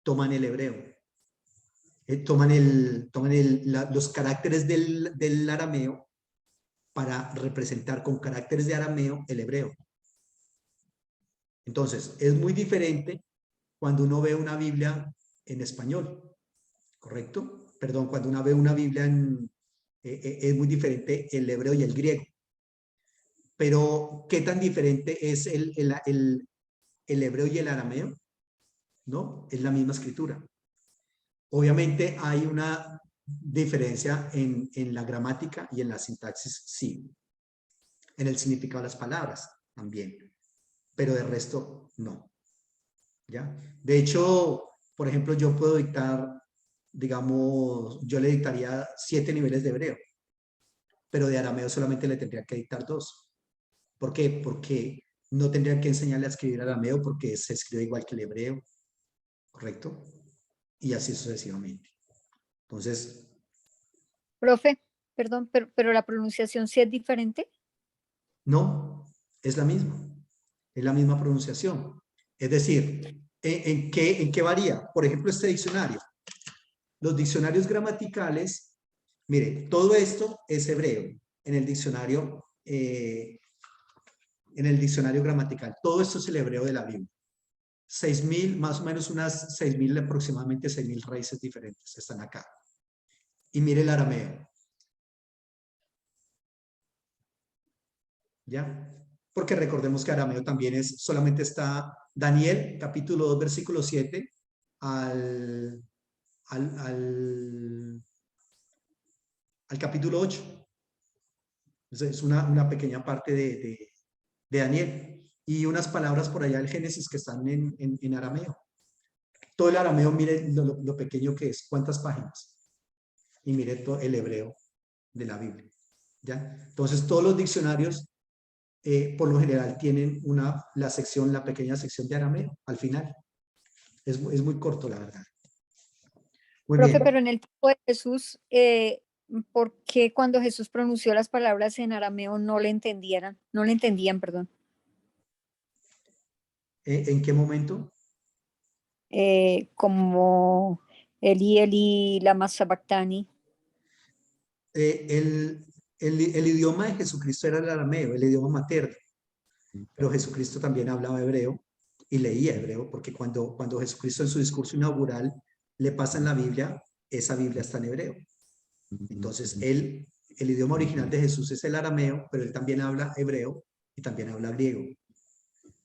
toman el hebreo. Los caracteres del arameo para representar con caracteres de arameo el hebreo. Entonces, es muy diferente cuando uno ve una Biblia en español, ¿correcto? Perdón, cuando uno ve una Biblia es muy diferente el hebreo y el griego. Pero, ¿qué tan diferente es el hebreo y el arameo? ¿No? Es la misma escritura. Obviamente hay una diferencia en la gramática y en la sintaxis, sí. En el significado de las palabras también. Pero de resto, no. ¿Ya? De hecho, por ejemplo, yo puedo dictar, digamos, yo le dictaría 7 niveles de hebreo, pero de arameo solamente le tendría que dictar 2. ¿Por qué? Porque no tendría que enseñarle a escribir arameo porque se escribe igual que el hebreo, ¿correcto? Y así sucesivamente. Entonces... Profe, perdón, pero la pronunciación sí es diferente. No, es la misma. Es la misma pronunciación. Es decir, ¿en qué varía? Por ejemplo, este diccionario. Los diccionarios gramaticales, mire, todo esto es hebreo en el diccionario gramatical. Todo esto es el hebreo de la Biblia. 6.000, más o menos unas 6.000, aproximadamente 6.000 raíces diferentes están acá. Y mire el arameo. ¿Ya? Porque recordemos que arameo también solamente está Daniel, capítulo 2, versículo 7, al capítulo 8. Entonces, es una pequeña parte de Daniel. Y unas palabras por allá del Génesis que están en arameo. Todo el arameo, mire lo pequeño que es, cuántas páginas. Y mire todo el hebreo de la Biblia. ¿Ya? Entonces, todos los diccionarios, por lo general, tienen la pequeña sección de arameo al final. Es muy corto, la verdad. Muy Profe, bien. pero en el tiempo de Jesús, ¿por qué cuando Jesús pronunció las palabras en arameo no le entendían, perdón? ¿En qué momento? Como Eli, lama sabactani. El idioma de Jesucristo era el arameo, el idioma materno. Pero Jesucristo también hablaba hebreo y leía hebreo, porque cuando Jesucristo en su discurso inaugural le pasa en la Biblia, esa Biblia está en hebreo. Entonces, el idioma original de Jesús es el arameo, pero él también habla hebreo y también habla griego.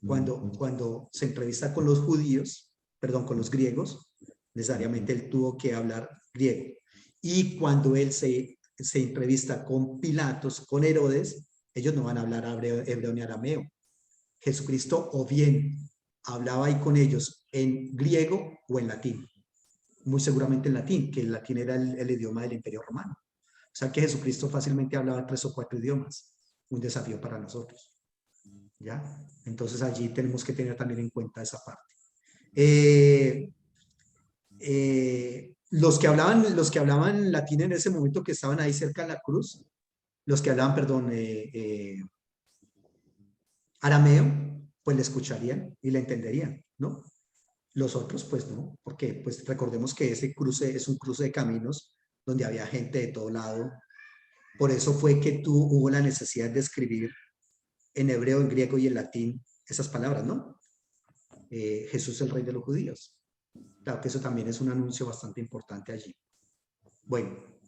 Cuando se entrevista con los judíos, perdón, con los griegos, necesariamente él tuvo que hablar griego. Y cuando él se entrevista con Pilatos, con Herodes, ellos no van a hablar hebreo ni arameo. Jesucristo o bien hablaba ahí con ellos en griego o en latín. Muy seguramente en latín, que el latín era el idioma del Imperio Romano. O sea que Jesucristo fácilmente hablaba 3 o 4 idiomas. Un desafío para nosotros. ¿Ya? Entonces allí tenemos que tener también en cuenta esa parte. Los que hablaban latín en ese momento, que estaban ahí cerca de la cruz, los que hablaban, perdón, arameo, pues le escucharían y le entenderían, ¿no? Los otros, pues no, porque pues recordemos que ese cruce es un cruce de caminos donde había gente de todo lado. Por eso fue que hubo la necesidad de escribir en hebreo, en griego y en latín esas palabras, ¿no? Jesús el Rey de los Judíos. Claro que eso también es un anuncio bastante importante allí. Bueno,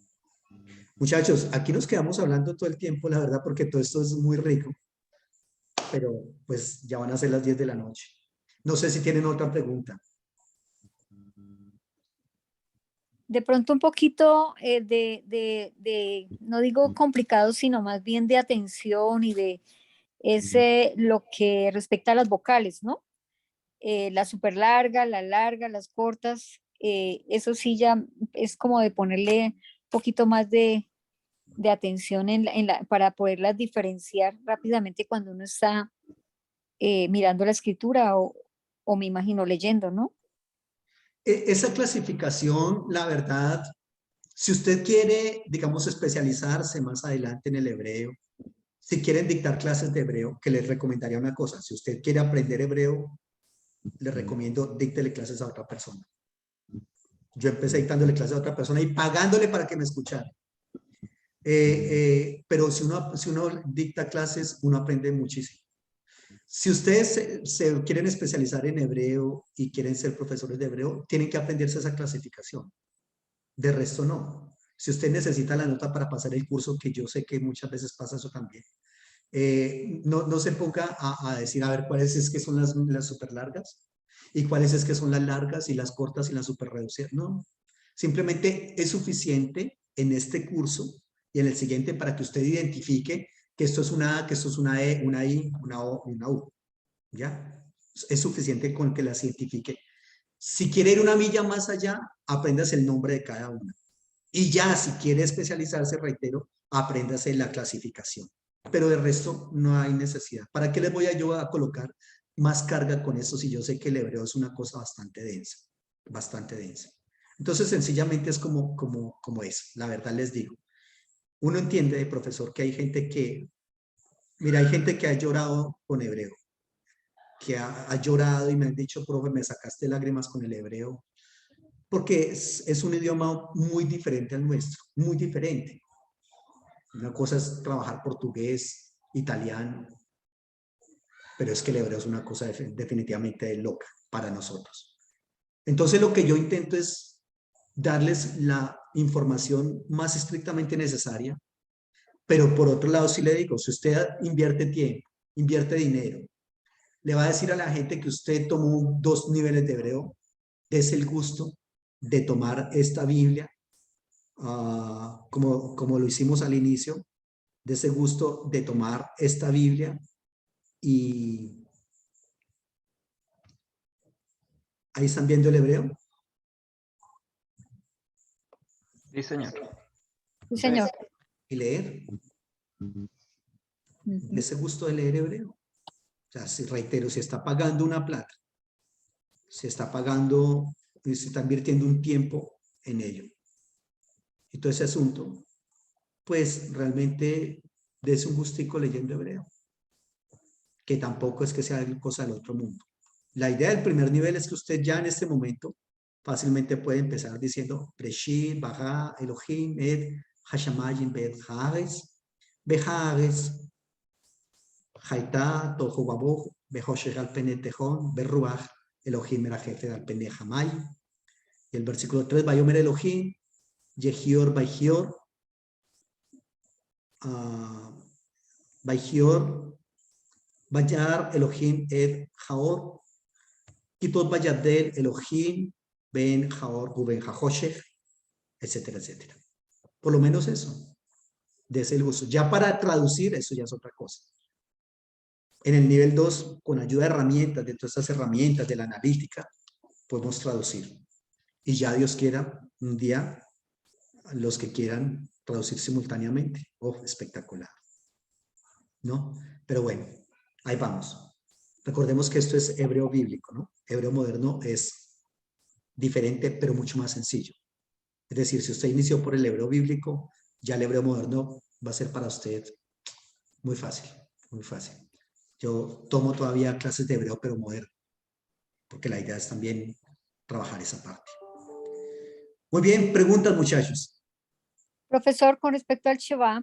muchachos, aquí nos quedamos hablando todo el tiempo, la verdad, porque todo esto es muy rico. Pero pues ya van a ser las 10 de la noche. No sé si tienen otra pregunta. De pronto un poquito no digo complicado, sino más bien de atención y de lo que respecta a las vocales, ¿no? La súper larga, las cortas, eso sí ya es como de ponerle un poquito más de atención para poderlas diferenciar rápidamente cuando uno está mirando la escritura o me imagino leyendo, ¿no? Esa clasificación, la verdad, si usted quiere, digamos, especializarse más adelante en el hebreo, si quieren dictar clases de hebreo, que les recomendaría una cosa, si usted quiere aprender hebreo, les recomiendo díctele clases a otra persona. Yo empecé dictándole clases a otra persona y pagándole para que me escuchara. Pero si uno dicta clases, uno aprende muchísimo. Si ustedes se quieren especializar en hebreo y quieren ser profesores de hebreo, tienen que aprenderse esa clasificación. De resto, no. Si usted necesita la nota para pasar el curso, que yo sé que muchas veces pasa eso también, no se ponga a decir, a ver, cuáles es que son las súper largas y cuáles es que son las largas y las cortas y las súper reducidas. No, simplemente es suficiente en este curso y en el siguiente para que usted identifique que esto es una A, que esto es una E, una I, una O, una U. ¿Ya? Es suficiente con que las identifique. Si quiere ir una milla más allá, apréndase el nombre de cada una. Y ya, si quiere especializarse, reitero, apréndase la clasificación. Pero de resto, no hay necesidad. ¿Para qué les voy yo a colocar más carga con esto si yo sé que el hebreo es una cosa bastante densa? Bastante densa. Entonces, sencillamente es como es. La verdad les digo. Uno entiende, profesor, que hay gente que, mira, hay gente que ha llorado con hebreo, que ha llorado y me han dicho, profe, me sacaste lágrimas con el hebreo, porque es un idioma muy diferente al nuestro, muy diferente. Una cosa es trabajar portugués, italiano, pero es que el hebreo es una cosa definitivamente loca. para nosotros. Entonces lo que yo intento es darles la información más estrictamente necesaria, pero por otro lado sí le digo, si usted invierte tiempo, invierte dinero, le va a decir a la gente que usted tomó 2 niveles de hebreo, es el gusto de tomar esta Biblia, como lo hicimos al inicio, de ese gusto de tomar esta Biblia y ahí están viendo el hebreo. Sí, señor. Sí, señor. Y leer. Ese gusto de leer hebreo. O sea, si reitero, si está pagando una plata, si está pagando, se está invirtiendo un tiempo en ello. Y todo ese asunto, pues realmente dése un gustico leyendo hebreo. Que tampoco es que sea cosa del otro mundo. La idea del primer nivel es que usted ya en este momento fácilmente puede empezar diciendo Breshit, Bara, Elohim, Ed, Hashamayim, Bet, Haaretz, Behaaretz, Haitá, Tohu Babuch, Behoshech al Pene Tejón, Berruach, Elohim era jefe al Pene Hamay. Y el versículo 3, Bayomer Elohim, Yehior, Baihior, Baihior, Bayar, Elohim, Ed, Jaor, Kipot Bayadel, Elohim, Ben, Jaor, Uben, Jahoshech, etcétera, etcétera. Por lo menos eso, de ese uso. Ya para traducir, eso ya es otra cosa. En el nivel 2, con ayuda de herramientas, de todas estas herramientas de la analítica, podemos traducir. Y ya Dios quiera, un día, los que quieran traducir simultáneamente. Oh, espectacular. ¿No? Pero bueno, ahí vamos. Recordemos que esto es hebreo bíblico, ¿no? Hebreo moderno es diferente, pero mucho más sencillo. Es decir, si usted inició por el hebreo bíblico, ya el hebreo moderno va a ser para usted muy fácil, muy fácil. Yo tomo todavía clases de hebreo, pero moderno, porque la idea es también trabajar esa parte. Muy bien, preguntas, muchachos. Profesor, con respecto al Sheva,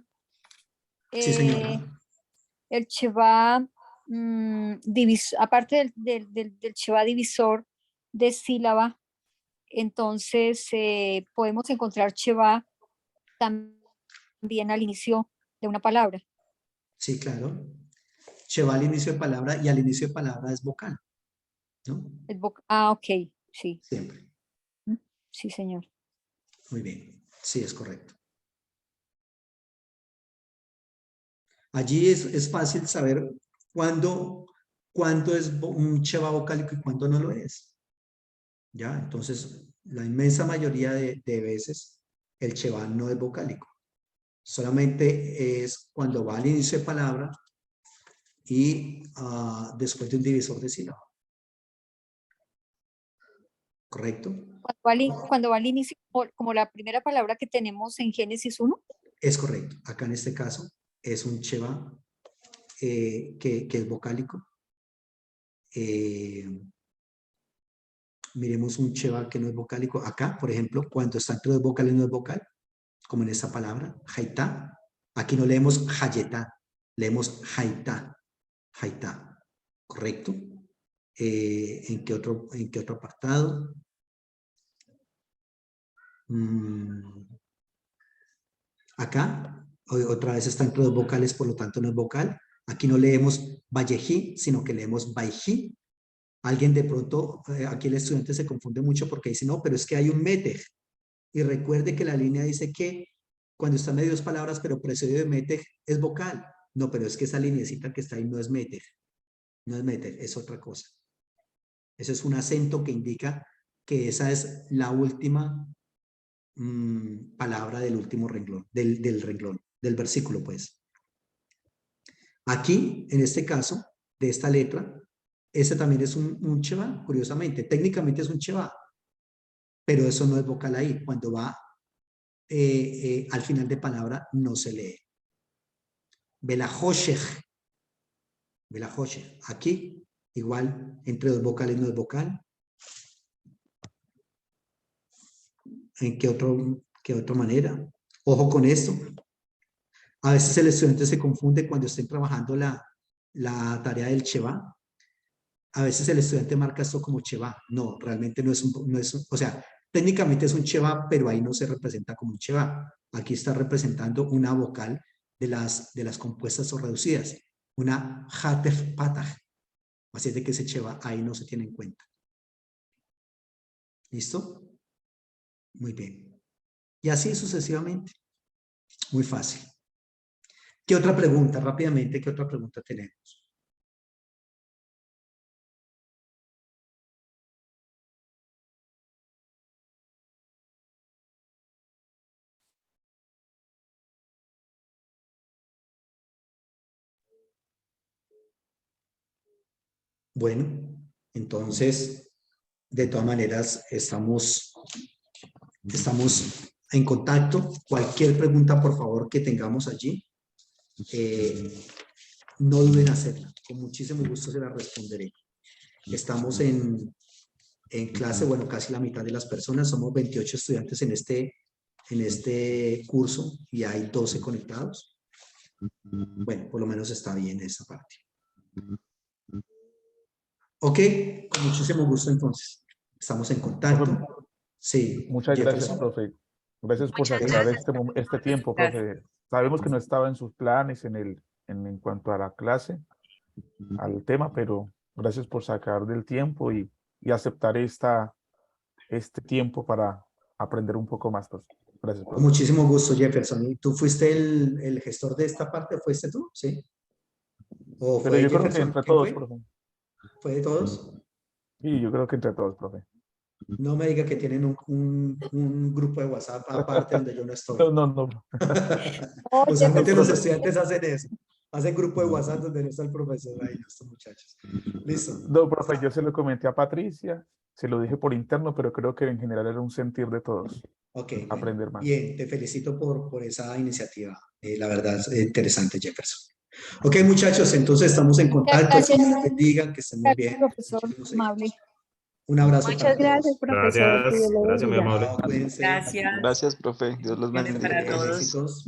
Sí, señora. el Sheva, aparte del Sheva divisor de sílaba, entonces podemos encontrar Sheva también al inicio de una palabra. Sí, claro. Sheva al inicio de palabra y al inicio de palabra es vocal, ¿no? Ok, sí. Siempre. Sí, señor. Muy bien. Sí, es correcto. Allí es fácil saber cuándo es un Sheva vocálico y cuándo no lo es. ¿Ya? Entonces, la inmensa mayoría de veces el Sheva no es vocálico. Solamente es cuando va al inicio de palabra y después de un divisor de sílaba. ¿Correcto? Cuando va al inicio, como la primera palabra que tenemos en Génesis 1. Es correcto. Acá en este caso es un Sheva que es vocálico. Miremos un Sheva que no es vocálico. Acá, por ejemplo, cuando está entre dos vocales no es vocal, como en esta palabra, Haitá. Aquí no leemos Hayetá, leemos Haitá. Haitá. ¿Correcto? ¿En qué otro apartado? Acá, otra vez está entre dos vocales, por lo tanto no es vocal. Aquí no leemos Vallejí, sino que leemos Baijí. Alguien de pronto, aquí el estudiante se confunde mucho porque dice, no, pero es que hay un metej. Y recuerde que la línea dice que cuando está medio dos palabras, pero precedido de metej, es vocal. No, pero es que esa lineecita que está ahí no es metej. No es metej, es otra cosa. Eso es un acento que indica que esa es la última palabra del último renglón, del renglón, del versículo, pues. Aquí, en este caso, de esta letra, ese también es un Sheva, curiosamente. Técnicamente es un Sheva, pero eso no es vocal ahí. Cuando va al final de palabra, no se lee. Belahoshech. Belahoshech. Aquí, igual, entre dos vocales no es vocal. ¿En qué otra manera? Ojo con esto. A veces el estudiante se confunde cuando estén trabajando la tarea del Sheva. a veces el estudiante marca esto como cheva. No, realmente no es o sea, técnicamente es un cheva, pero ahí no se representa como un cheva. Aquí está representando una vocal de las compuestas o reducidas, una hatef patah. Así es de que ese cheva ahí no se tiene en cuenta. ¿Listo? Muy bien. Y así sucesivamente. Muy fácil. ¿Qué otra pregunta? Rápidamente, ¿qué otra pregunta tenemos? Bueno, entonces, de todas maneras, estamos en contacto. Cualquier pregunta, por favor, que tengamos allí, no duden en hacerla. Con muchísimo gusto se la responderé. Estamos en clase, bueno, casi la mitad de las personas. Somos 28 estudiantes en este curso y hay 12 conectados. Bueno, por lo menos está bien esa parte. Ok, con muchísimo gusto entonces. Estamos en contacto. Sí. Muchas gracias, Jefferson. profe. Gracias por Muchas sacar gracias. este tiempo, profe. Sabemos que no estaba en sus planes en cuanto a la clase, al tema, pero gracias por sacar del tiempo y aceptar este tiempo para aprender un poco más, profe. Gracias, Con profe. muchísimo gusto, Jefferson. ¿Y tú fuiste el gestor de esta parte? ¿Fuiste tú? Sí. ¿O Pero fue yo creo que Jefferson? entre ¿Quién todos, fue? profe. ¿Fue de todos? Sí, yo creo que entre todos, profe. No me diga que tienen un grupo de WhatsApp aparte donde yo no estoy. No, no, no. Oye, Usualmente los profesor, estudiantes hacen eso. Hacen grupo de WhatsApp donde no está el profesor. Ahí, estos muchachos. Listo. No, profe, yo se lo comenté a Patricia, se lo dije por interno, pero creo que en general era un sentir de todos, Ok, bueno. aprender más. Bien, te felicito por esa iniciativa. La verdad es interesante, Jefferson. Ok, muchachos, entonces estamos en contacto. gracias. Que les digan que estén muy bien. profesor Muchísimos amable. éxitos. Un abrazo Muchas para gracias, todos. profesor. Que Dios Gracias, lo gracias, muy bendiga. amable. Chao, cuídense. Gracias. Gracias, profe. Dios los Bendiciones bendiga. para todos. Éxitos.